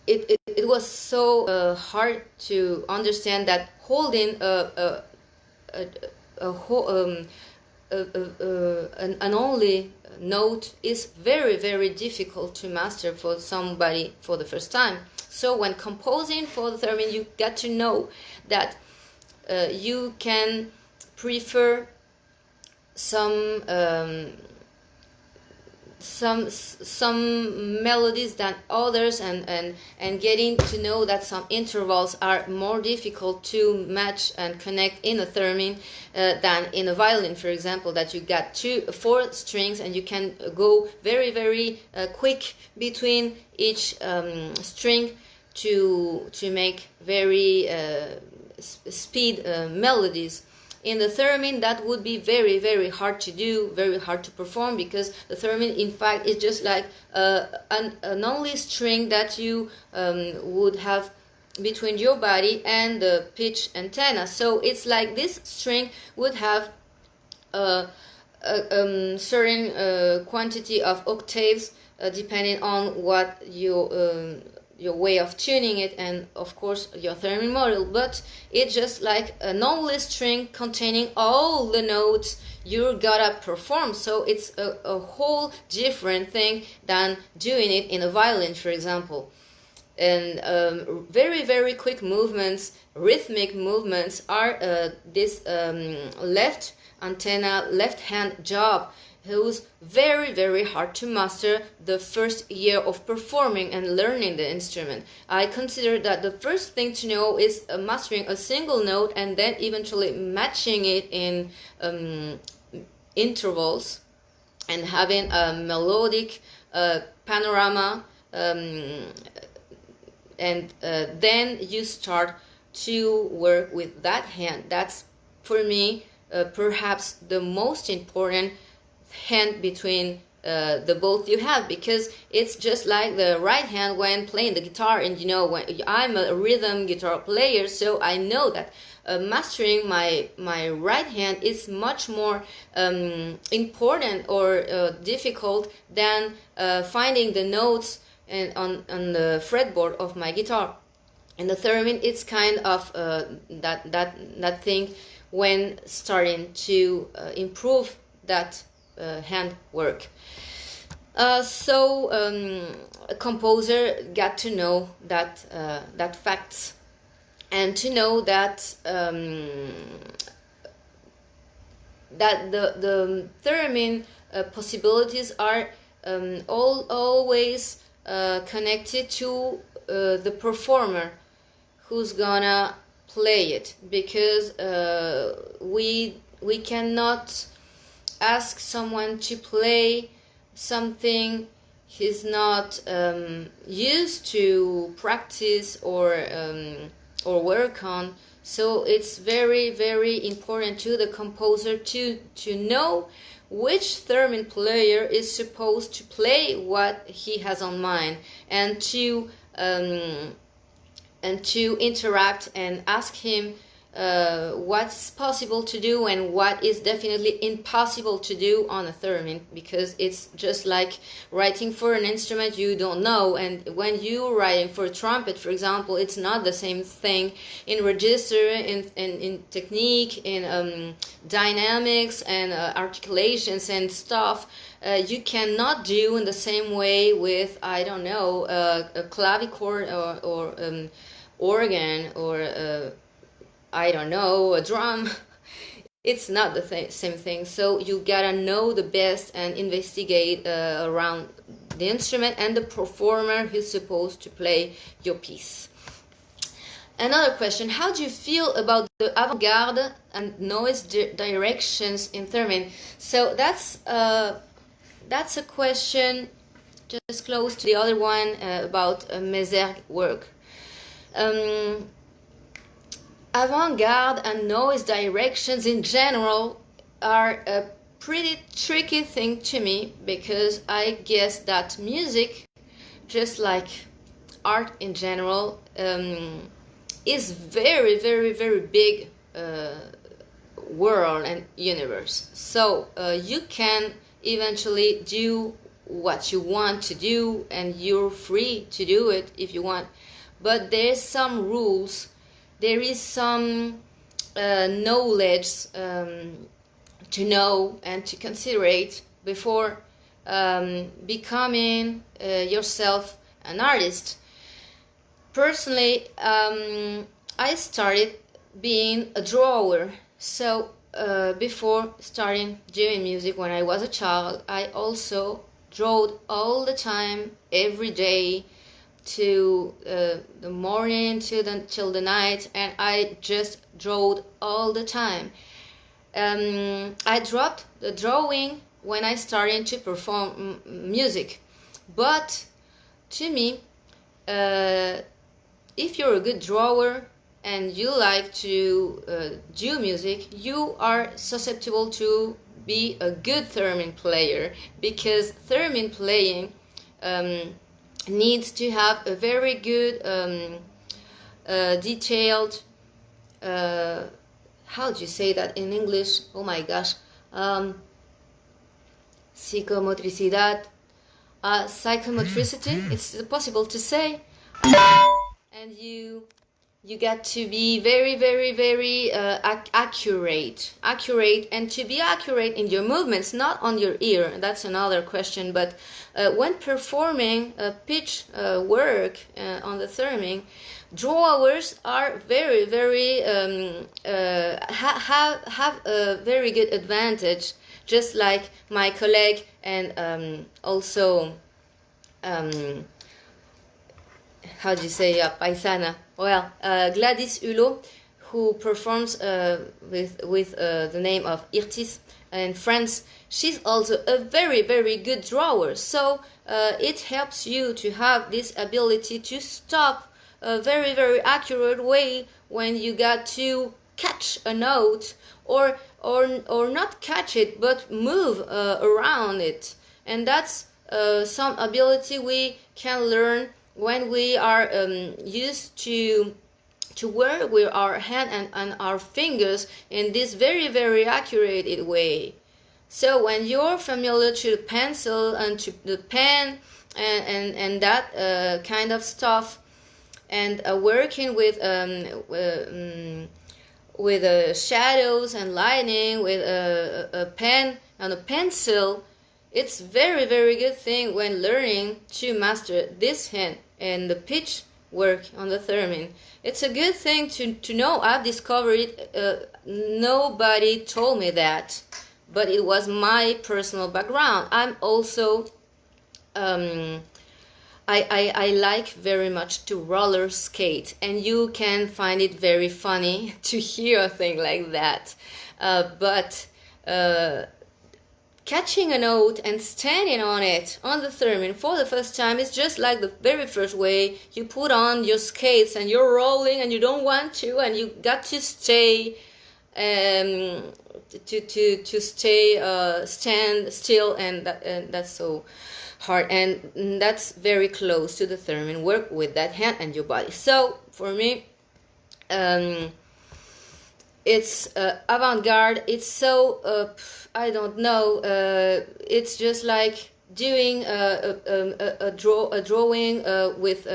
it was so hard to understand that holding an only note is very, very difficult to master for somebody for the first time. So when composing for the theremin, you got to know that you can prefer some melodies than others, and getting to know that some intervals are more difficult to match and connect in a theremin than in a violin, for example, that you got 4 strings and you can go very, very quick between each string to make very speed melodies. In the theremin, that would be very, very hard to do, very hard to perform, because the theremin, in fact, is just like an only string that you would have between your body and the pitch antenna. So it's like this string would have a certain quantity of octaves depending on what your way of tuning it, and of course your theremin model, but it's just like an only string containing all the notes you gotta perform. So it's a whole different thing than doing it in a violin, for example. And very, very quick movements, rhythmic movements are this left antenna, left hand job, who's very, very hard to master the first year of performing and learning the instrument. I consider that the first thing to know is mastering a single note, and then eventually matching it in intervals and having a melodic panorama, and then you start to work with that hand. That's, for me, perhaps the most important hand between the both you have, because it's just like the right hand when playing the guitar. And when I'm a rhythm guitar player, so I know that mastering my right hand is much more important or difficult than finding the notes on the fretboard of my guitar. And the theremin, it's kind of that thing when starting to improve that hand work. So a composer got to know that facts, and to know that that the theremin possibilities are always connected to the performer who's gonna play it, because we cannot ask someone to play something he's not used to practice or work on. So it's very, very important to the composer to know which theremin player is supposed to play what he has on mind, and to interact and ask him what's possible to do and what is definitely impossible to do on a theremin, because it's just like writing for an instrument you don't know. And when you're writing for a trumpet, for example, it's not the same thing in register, in technique, in dynamics and articulations and stuff. You cannot do in the same way with, I don't know, a clavichord or organ, or I don't know, a drum. It's not the same thing. So you gotta know the best and investigate around the instrument and the performer who's supposed to play your piece. Another question: how do you feel about the avant-garde and noise directions in theremin? So that's a question just close to the other one about Mézergues work. Avant-garde and noise directions in general are a pretty tricky thing to me, because I guess that music, just like art in general, is very, very, very big world and universe. So you can eventually do what you want to do, and you're free to do it if you want. But there's some rules. There is some knowledge to know and to considerate before becoming yourself an artist. Personally, I started being a drawer. So before starting doing music when I was a child, I also drew all the time, every day, to the morning till the night, and I just drew all the time. I dropped the drawing when I started to perform music, but to me, if you're a good drawer and you like to do music, you are susceptible to be a good theremin player, because theremin playing needs to have a very good detailed how do you say that in English? Oh my gosh, psychomotricidad, psychomotricity, it's possible to say, and you got to be very, very, very accurate, and to be accurate in your movements, not on your ear. That's another question. But when performing pitch work on the theremin, drawers are very, very have a very good advantage, just like my colleague and also how do you say paisana? Well, Gladys Hulot, who performs with the name of Irtis in France, she's also a very, very good drawer. So it helps you to have this ability to stop a very, very accurate way when you got to catch a note, or not catch it, but move around it. and that's some ability we can learn when we are used to work with our hand and our fingers in this very accurate way. So when you're familiar to the pencil and to the pen and that kind of stuff, and working with shadows and lighting with a pen and a pencil, it's very good thing when learning to master this hand and the pitch work on the theremin. It's a good thing to know. I've discovered it. Nobody told me that, but it was my personal background. I'm also I like very much to roller skate, and you can find it very funny to hear a thing like that, but catching a note and standing on it on the theremin for the first time is just like the very first way you put on your skates and you're rolling and you don't want to, and you got to stay to stay stand still, and that's so hard, and that's very close to the theremin. Work with that hand and your body. So for me, it's avant-garde. It's so I don't know. It's just like doing a drawing with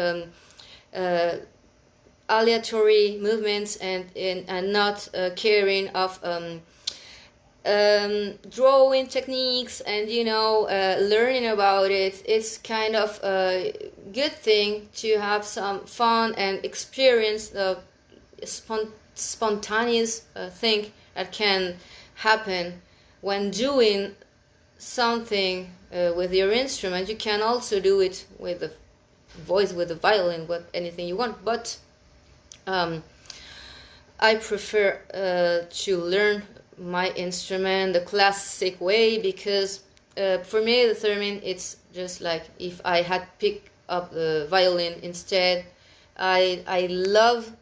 aleatory movements and not caring of drawing techniques and learning about it. It's kind of a good thing to have some fun and experience the spontaneous thing that can happen when doing something with your instrument. You can also do it with the voice, with the violin, with anything you want, but I prefer to learn my instrument the classic way, because for me the theremin, it's just like if I had picked up the violin instead. I love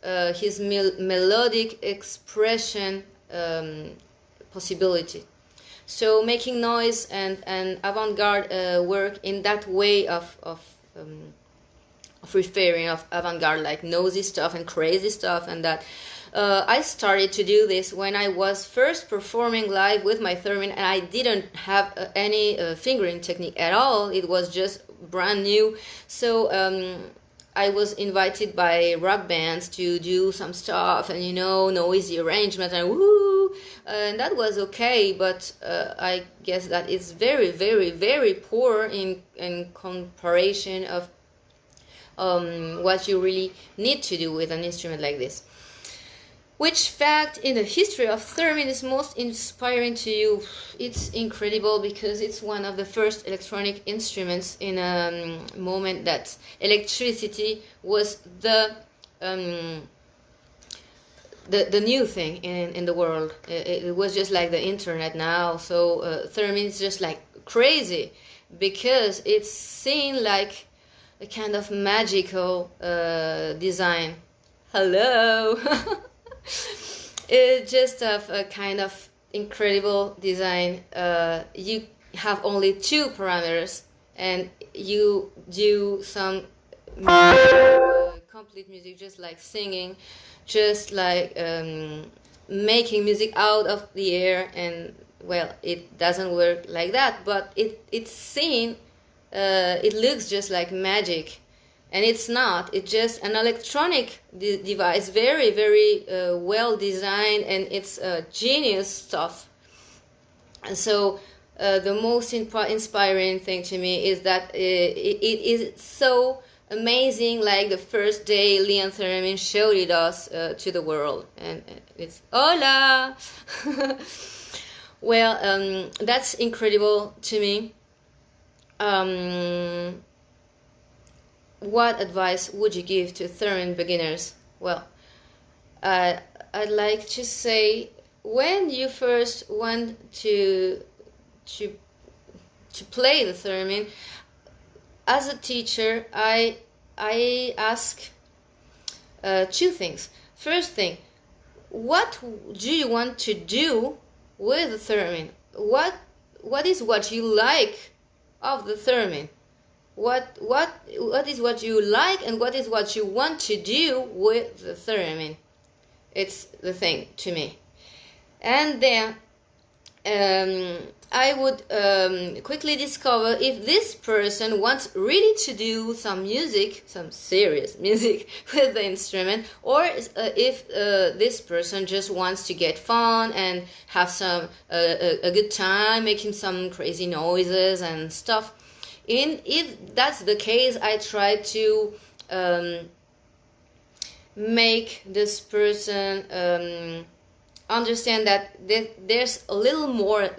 his melodic expression possibility. So making noise and avant-garde work in that way of referring of avant-garde, like noisy stuff and crazy stuff, and that I started to do this when I was first performing live with my theremin, and I didn't have any fingering technique at all. It was just brand new. So I was invited by rock bands to do some stuff and noisy arrangement and woo, and that was okay, but I guess that it's very poor in comparison of what you really need to do with an instrument like this. Which fact in the history of theremin is most inspiring to you? It's incredible because it's one of the first electronic instruments in a moment that electricity was the new thing in the world. It was just like the internet now. So theremin is just like crazy because it's seen like a kind of magical design. Hello. It's just a kind of incredible design. You have only two parameters and you do some complete music, just like singing, just like making music out of the air, and well, it doesn't work like that, but it's seen, it looks just like magic. And it's not. It's just an electronic device, very well designed, and it's genius stuff. And so the most inspiring thing to me is that it is so amazing. Like the first day Leon Theremin showed it us to the world, and it's hola. Well, that's incredible to me. What advice would you give to theremin beginners? Well, I'd like to say, when you first want to play the theremin, as a teacher, I ask two things. First thing, what do you want to do with the theremin? What is what you like of the theremin. What is what you like and what is what you want to do with the theremin. It's the thing to me. And then I would quickly discover if this person wants really to do some music, some serious music with the instrument, or if this person just wants to get fun and have some a good time, making some crazy noises and stuff. If that's the case, I try to make this person understand that there's a little more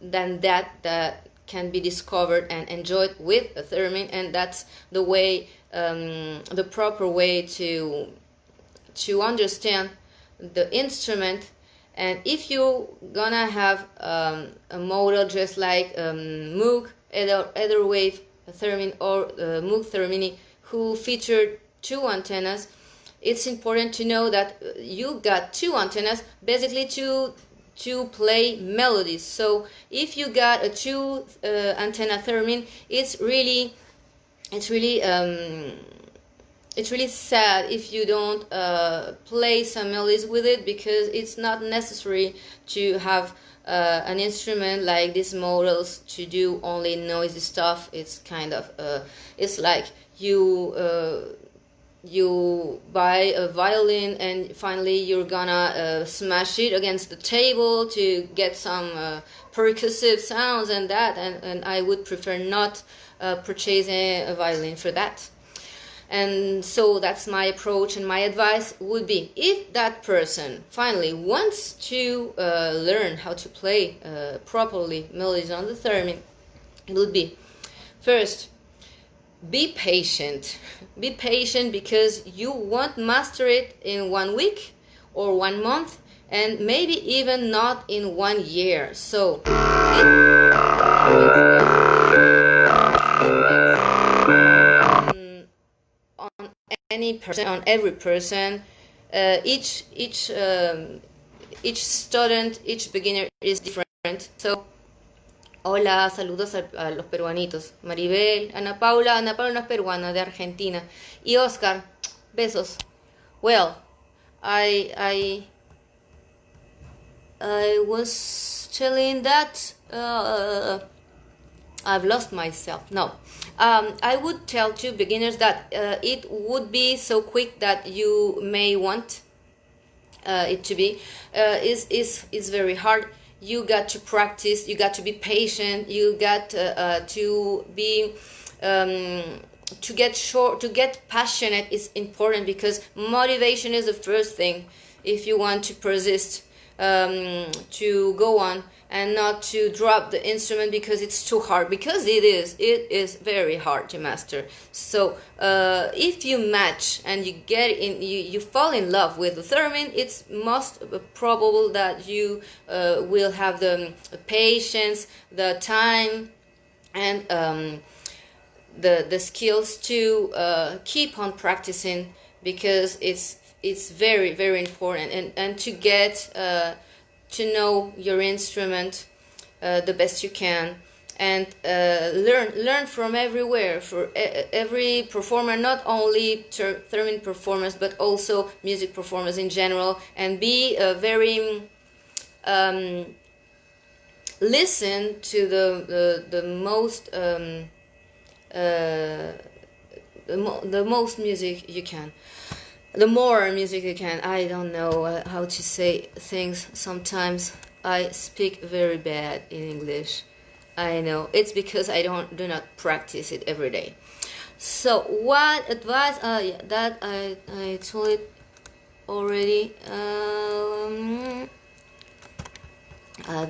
than that can be discovered and enjoyed with a theremin, and that's the way, the proper way to understand the instrument. And if you're gonna have a model just like Moog Etherwave theremin or Moog Thermini, who featured two antennas, it's important to know that you got two antennas basically to play melodies. So if you got a two antenna theremin, it's really sad if you don't play some melodies with it, because it's not necessary to have an instrument like these models to do only noisy stuff. It's kind of it's like you buy a violin and finally you're gonna smash it against the table to get some percussive sounds and that, and I would prefer not purchasing a violin for that. And so that's my approach, and my advice would be, if that person finally wants to learn how to play properly melodies on the theremin, it would be, first, be patient. Be patient, because you won't master it in 1 week or 1 month, and maybe even not in 1 year. So on any person, on every person, each student, each beginner is different. So hola, saludos a los peruanitos. Maribel, Ana Paula no es peruana, de Argentina. Y Oscar, besos. Well, I was telling that I've lost myself. No, I would tell to beginners that it would be so quick that you may want it to be. Is very hard. You got to practice, you got to be patient, you got to be to get passionate is important, because motivation is the first thing if you want to persist, to go on and not to drop the instrument because it's too hard, because it is very hard to master. So if you match and you get in, you fall in love with the theremin, it's most probable that you will have the patience, the time, and the skills to keep on practicing, because it's very, very important, and to get to know your instrument the best you can, and learn from everywhere, for every performer, not only theremin performers but also music performers in general, and be very listen to the most music you can. The more music you can. I don't know how to say things. Sometimes I speak very bad in English. I know it's because I do not practice it every day. So what advice? Yeah, that I told it already. I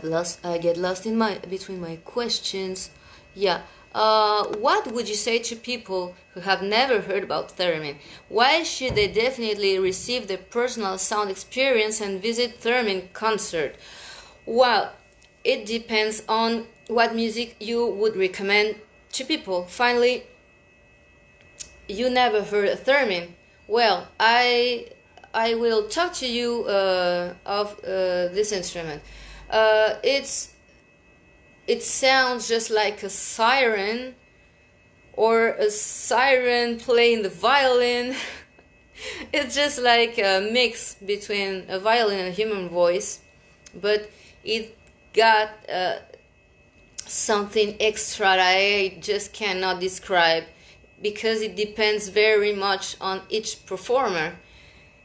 get lost in between my questions. Yeah. What would you say to people who have never heard about theremin? Why should they definitely receive the personal sound experience and visit theremin concert? Well, it depends on what music you would recommend to people. Finally, you never heard a theremin. Well, I will talk to you of this instrument. It's it sounds just like a siren, or a siren playing the violin. It's just like a mix between a violin and a human voice, but it got something extra that I just cannot describe, because it depends very much on each performer.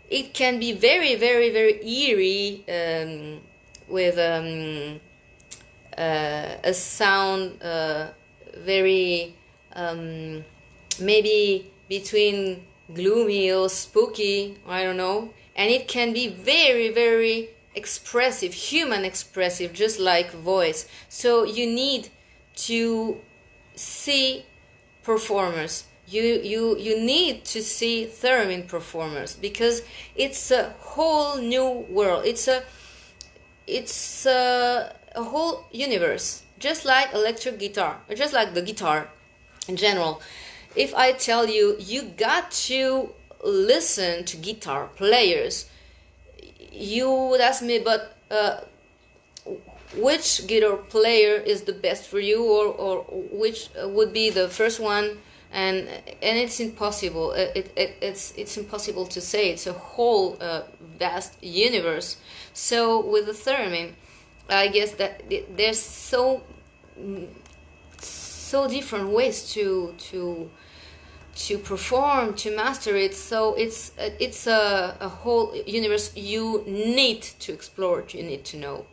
It can be very, very, very eerie, with a sound very maybe between gloomy or spooky, I don't know. And it can be very, very expressive, human expressive, just like voice. So you need to see performers. You need to see theremin performers, because it's a whole new world. It's a whole universe, just like electric guitar, or just like the guitar in general. If I tell you, you got to listen to guitar players, you would ask me, but which guitar player is the best for you, or which would be the first one? And it's impossible. It's impossible to say. It's a whole vast universe. So with the theremin, I guess that there's so different ways to perform, to master it. So it's a whole universe you need to explore, you need to know.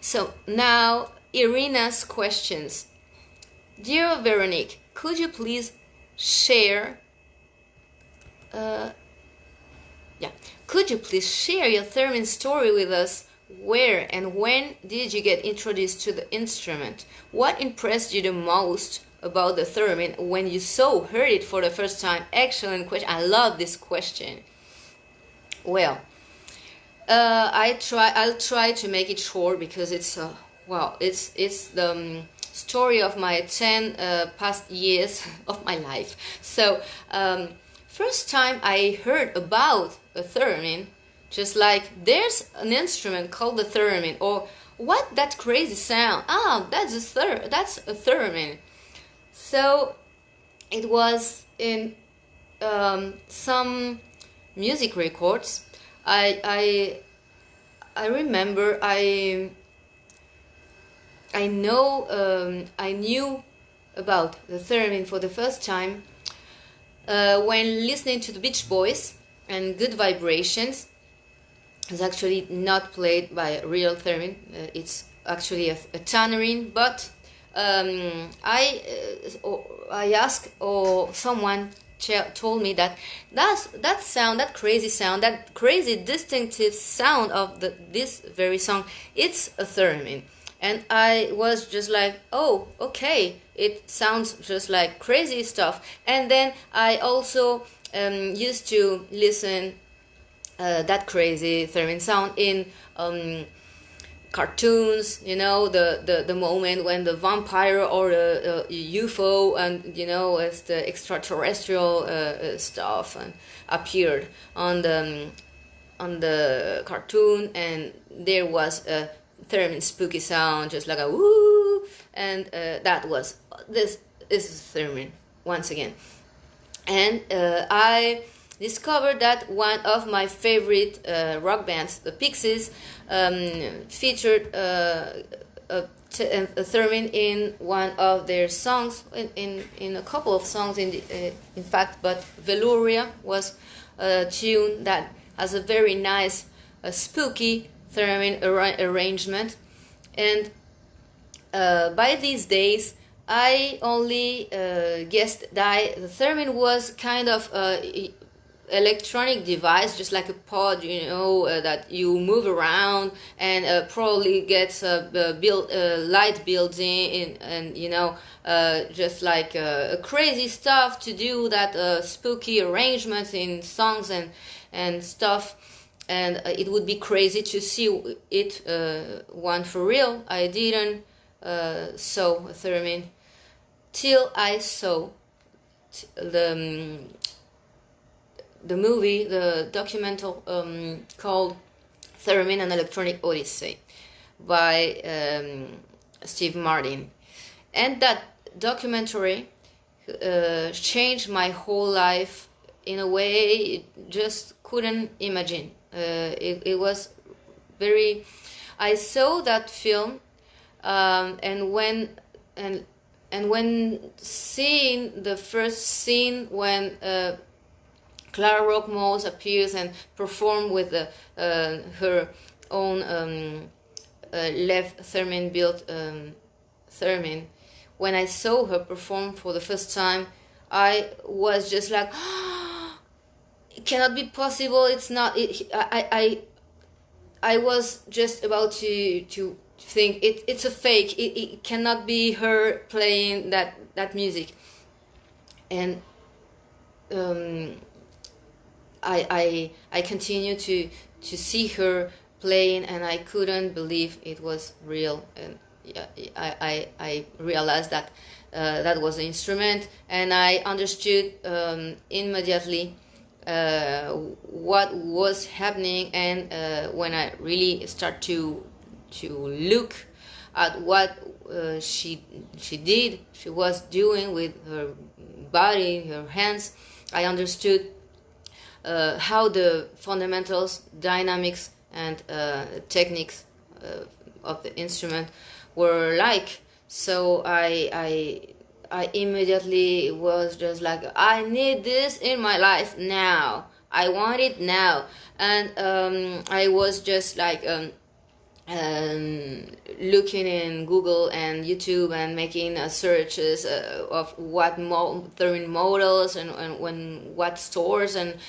So now Irina's questions. Dear Veronique, could you please share could you please share your theremin story with us? Where and when did you get introduced to the instrument? What impressed you the most about the theremin when you heard it for the first time? Excellent question. I love this question. Well, I'll try to make it short, because it's the story of my 10 past years of my life. So first time I heard about a theremin, just like there's an instrument called the theremin, or what that crazy sound? That's a theremin. So it was in some music records. I remember I knew about the theremin for the first time when listening to the Beach Boys and Good Vibrations. It's actually not played by a real theremin. It's actually a tangerine, but I asked, or someone told me that sound, that crazy distinctive sound of this very song, it's a theremin. And I was just like, oh, okay, it sounds just like crazy stuff. And then I also used to listen that crazy theremin sound in cartoons, the moment when the vampire or the UFO and as the extraterrestrial stuff and appeared on the cartoon, and there was a theremin spooky sound, just like a woo, and that was this is theremin once again. And I discovered that one of my favorite rock bands, the Pixies, featured a theremin in one of their songs, in a couple of songs in fact, but Velouria was a tune that has a very nice spooky theremin arrangement. And by these days I only guessed that the theremin was kind of electronic device, just like a pod, that you move around, and probably gets light built in, and just like crazy stuff to do that spooky arrangements in songs and stuff. And it would be crazy to see it one for real. I didn't saw a theremin till I saw the movie, the documental called Theremin: An Electronic Odyssey by Steve Martin. And that documentary changed my whole life in a way it just couldn't imagine. It was very. I saw that film, and when seeing the first scene when Clara Rockmore appears and performs with her own Lev Theremin built theremin. When I saw her perform for the first time, I was just like, oh, it cannot be possible. It's not. I was just about to think it's a fake. It cannot be her playing that music. And I continue to see her playing, and I couldn't believe it was real. And I realized that that was the instrument, and I understood immediately what was happening. And when I really start to look at what she was doing with her body, her hands, I understood how the fundamentals, dynamics, and techniques of the instrument were like. So I immediately was just like, I need this in my life now. I want it now. And I was just like looking in Google and YouTube and making searches of what theremin models and when what stores and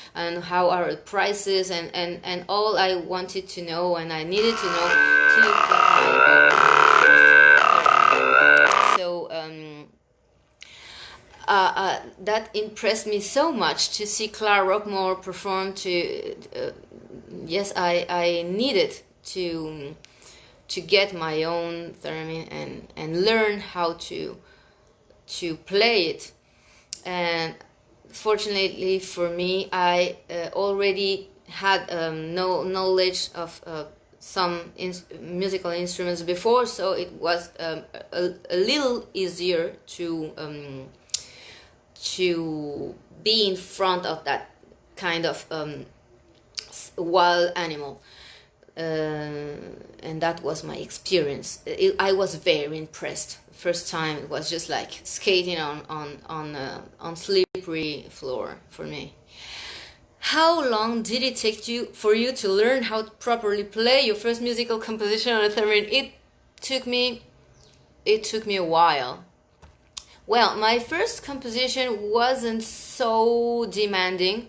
how are the prices and all I wanted to know and I needed to know to get my so that impressed me so much to see Clara Rockmore perform. Yes, I needed to get my own theremin and learn how to play it. And fortunately for me, I already had no knowledge of some musical instruments before, so it was a little easier to be in front of that kind of wild animal. And that was my experience. I was very impressed. First time it was just like skating on slippery floor for me. How long did it take for you to learn how to properly play your first musical composition on a theremin? It took me a while. Well, my first composition wasn't so demanding.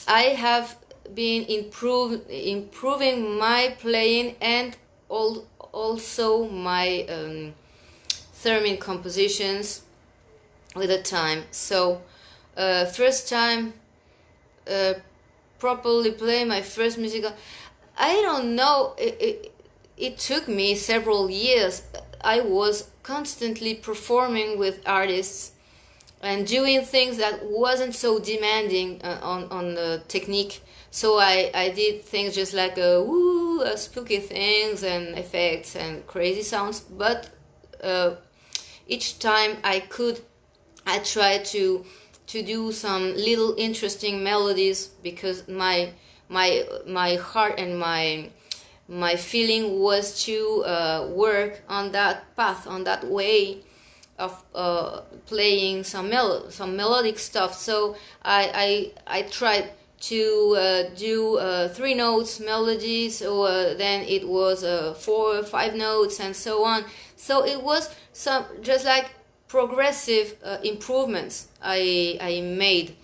I have been improving my playing and also my theremin compositions with the time. So first time properly play my first musical, I don't know, it took me several years. I was constantly performing with artists and doing things that wasn't so demanding on the technique. So I did things just like spooky things and effects and crazy sounds. But each time I tried to do some little interesting melodies, because my heart and my feeling was to work on that path, on that way of playing some melodic stuff. So I tried to do 3 notes melodies, or then it was 4 or 5 notes and so on. So it was some just like progressive improvements I made.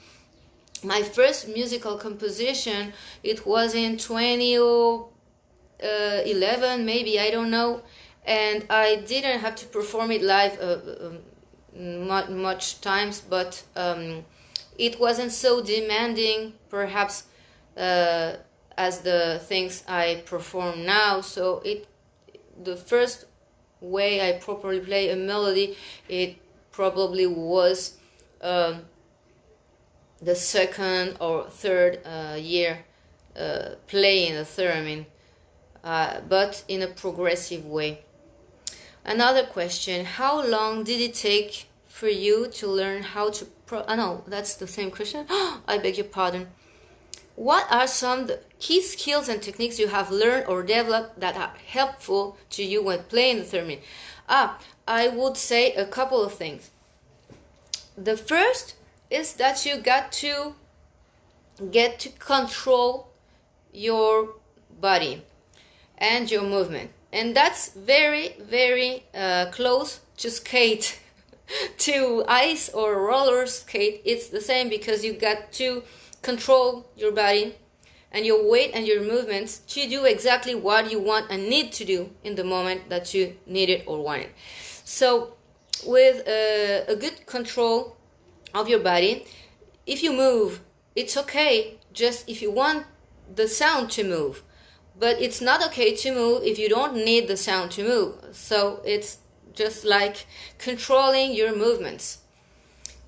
My first musical composition, it was in 2011 maybe, I don't know, and I didn't have to perform it live much times, but it wasn't so demanding perhaps as the things I perform now. So the first way I properly play a melody, it probably was the second or third year playing the theremin, but in a progressive way. Another question: how long did it take for you to learn how to no, that's the same question. I beg your pardon. What are some key skills and techniques you have learned or developed that are helpful to you when playing the theremin? I would say a couple of things. The first is that you got to get to control your body and your movement, and that's very, very close to skate. To ice or roller skate, it's the same, because you got to control your body and your weight and your movements to do exactly what you want and need to do in the moment that you need it or want it. So with a good control of your body, if you move, it's okay just if you want the sound to move, but it's not okay to move if you don't need the sound to move. So it's just like controlling your movements.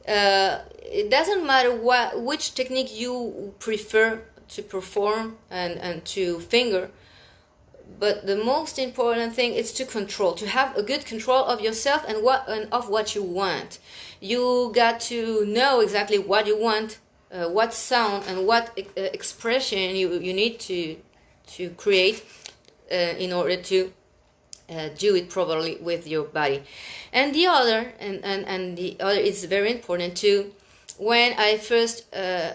It doesn't matter which technique you prefer to perform and to finger, but the most important thing is to control, to have a good control of yourself and of what you want. You got to know exactly what you want, what sound and what expression you need to create in order to do it properly with your body. And the other is very important too. When I first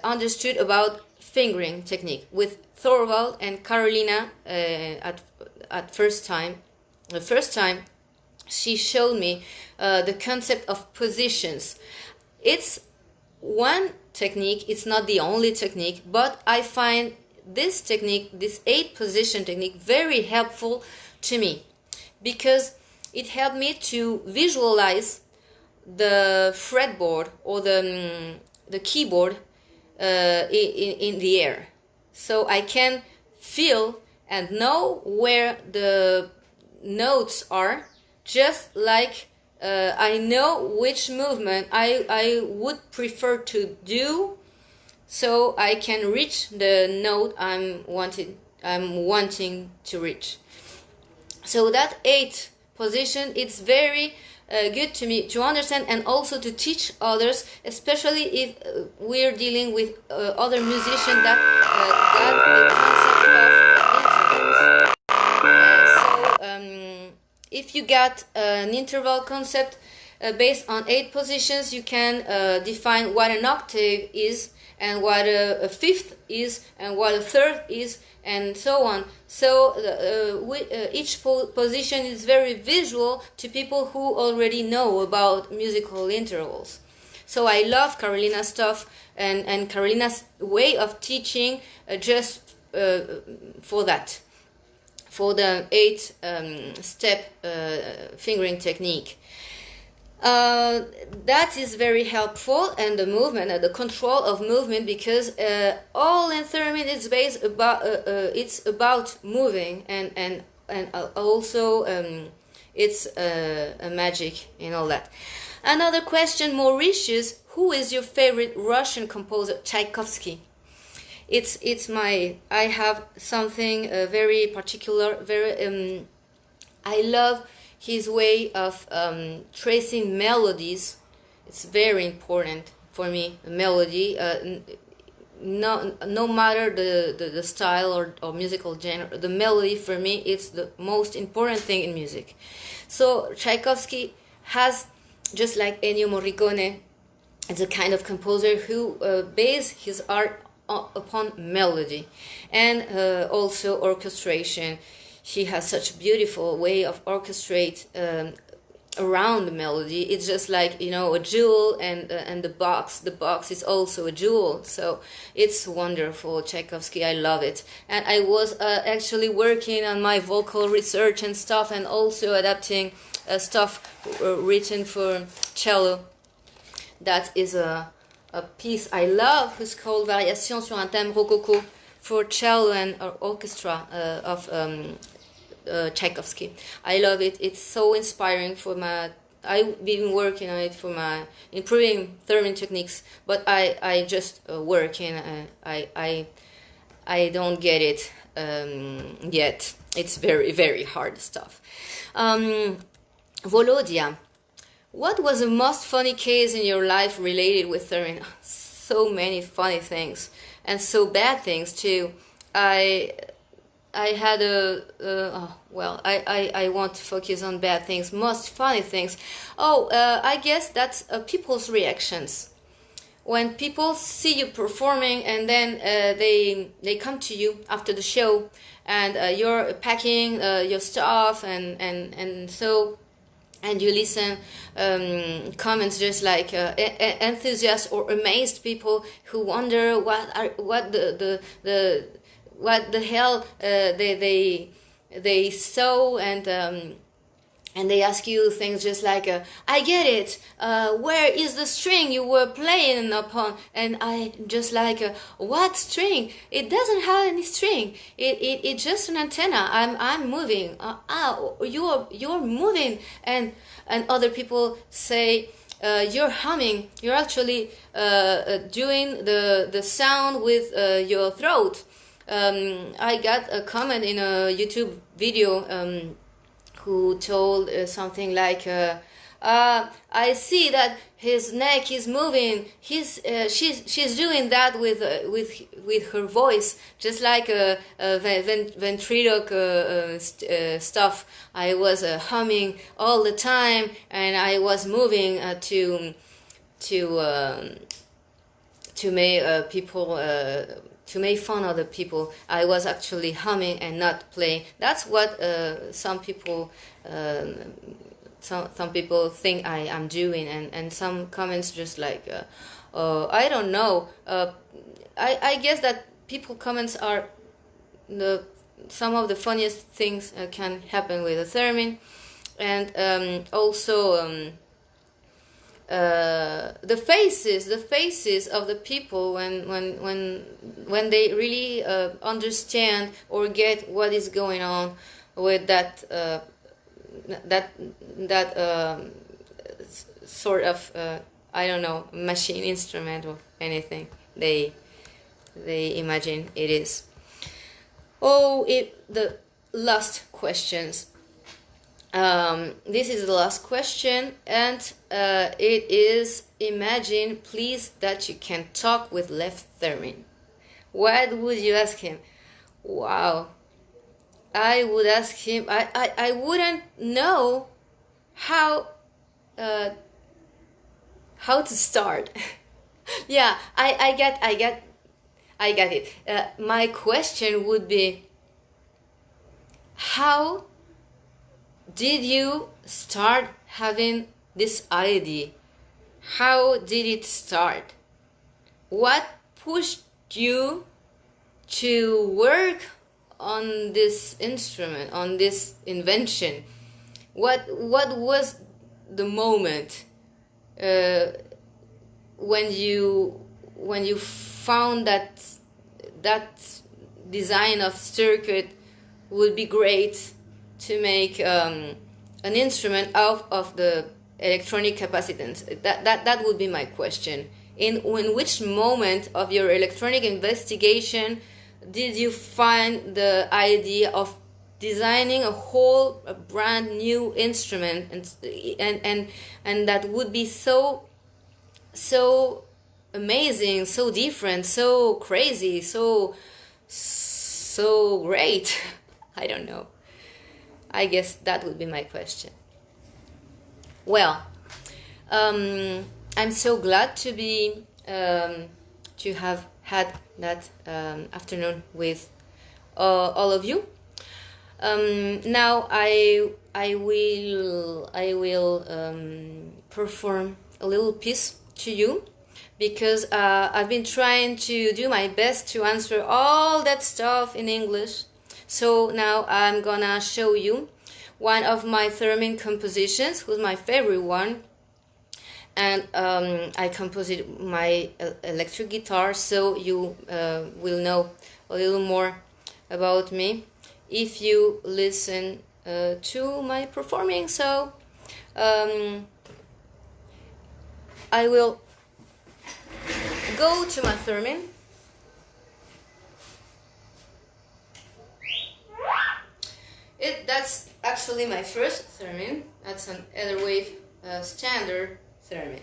understood about fingering technique with Thorvald and Carolina at first time, the first time she showed me the concept of positions. It's one technique, it's not the only technique, but I find this technique, this 8 position technique, very helpful to me, because it helped me to visualize the fretboard or the keyboard in the air, so I can feel and know where the notes are, just like I know which movement I would prefer to do, so I can reach the note I'm wanting to reach. So that 8 position, it's very good to me to understand and also to teach others, especially if we're dealing with other musicians that got the concept of intervals. If you got an interval concept based on 8 positions, you can define what an octave is, and what a fifth is, and what a third is, and so on. So each position is very visual to people who already know about musical intervals. So I love Carolina's stuff and Carolina's way of teaching, just for that, for the 8 step fingering technique. That is very helpful, and the movement and the control of movement, because all in theremin is based about it's about moving, and also it's a magic in all that. Another question, Mauritius: who is your favorite Russian composer? Tchaikovsky. It's my, I have something very particular, very I love his way of tracing melodies. It's very important for me, the melody, no matter the style or musical genre, the melody for me is the most important thing in music. So Tchaikovsky has, just like Ennio Morricone, is a kind of composer who bases his art upon melody and also orchestration. He has such a beautiful way of orchestrate around the melody. It's just like, you know, a jewel, and the box is also a jewel. So it's wonderful, Tchaikovsky. I love it. And I was actually working on my vocal research and stuff, and also adapting stuff written for cello. That is a piece I love, who's called Variation sur un thème rococo, for cello and orchestra of Tchaikovsky. I love it. It's so inspiring for my. I've been working on it for my improving theremin techniques, but I just work, and I don't get it yet. It's very, very hard stuff. Volodia, what was the most funny case in your life related with theremin? So many funny things and so bad things too. I had I want to focus on bad things, most funny things. I guess that's people's reactions. When people see you performing and then they come to you after the show and you're packing your stuff and you listen comments just like enthusiasts or amazed people who wonder what the hell they saw and they ask you things just like I get it, where is the string you were playing upon? And I just like what string? It doesn't have any string. It's just an antenna. I'm moving. You're moving. And other people say you're humming. You're actually doing the sound with your throat. I got a comment in a YouTube video who told something like, I see that his neck is moving. She's doing that with her voice, just like ventriloque stuff. I was humming all the time, and I was moving to make people. To make fun of the people. I was actually humming and not playing. That's what some people think I am doing, and some comments just like I don't know. I guess that people comments are some of the funniest things can happen with a theremin, and also. The faces of the people when they really understand or get what is going on with that sort of I don't know, machine instrument or anything they imagine it is. The last questions. This is the last question, and it is: imagine, please, that you can talk with left theremin. What would you ask him? Wow. I would ask him, I wouldn't know how to start. Yeah, I get it. My question would be, how did you start having this idea? How did it start? What pushed you to work on this instrument, on this invention? What was the moment when you found that design of circuit would be great to make an instrument out of the electronic capacitance? That would be my question. In which moment of your electronic investigation did you find the idea of designing a brand new instrument and that would be so amazing, so different, so crazy, so great? I don't know. I guess that would be my question. Well, I'm so glad to be to have had that afternoon with all of you. Now I will perform a little piece to you, because I've been trying to do my best to answer all that stuff in English. So now I'm gonna show you one of my theremin compositions, who's my favorite one. And I composed my electric guitar, so you will know a little more about me if you listen to my performing. So I will go to my theremin. That's actually my first theremin. That's an Etherwave standard theremin.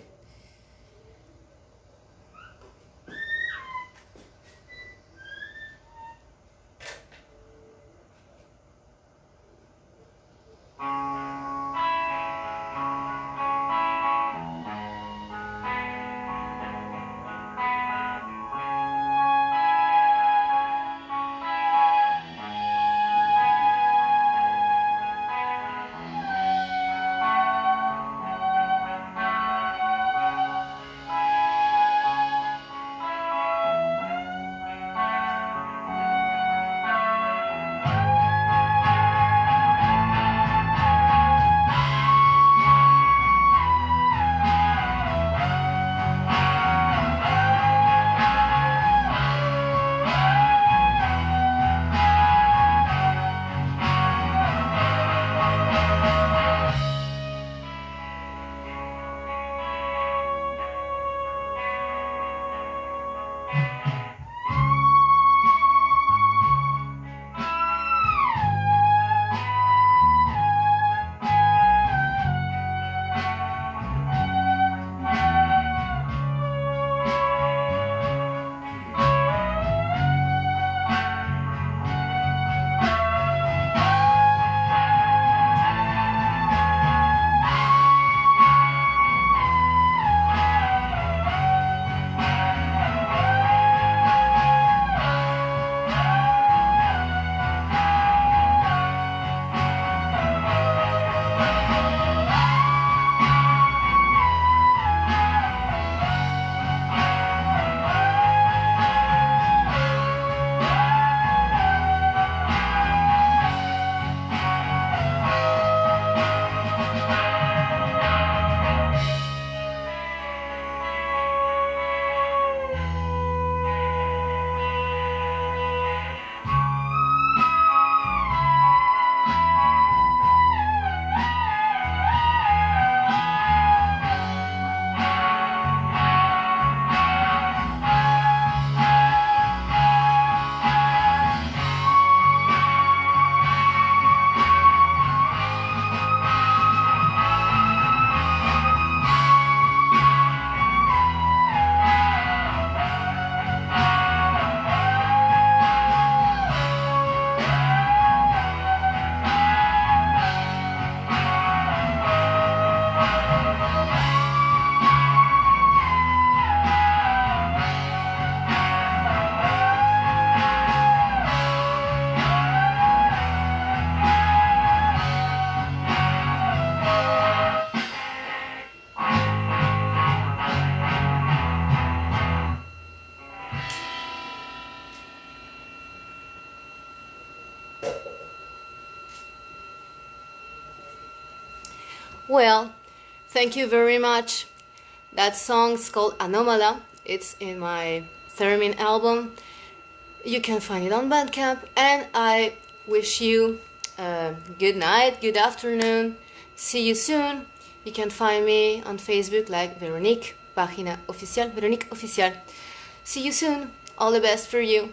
Well, thank you very much. That song's called Anomala. It's in my theremin album. You can find it on Bandcamp, and I wish you a good night, good afternoon. See you soon. You can find me on Facebook like Veronique, página oficial, Veronique Oficial. See you soon. All the best for you.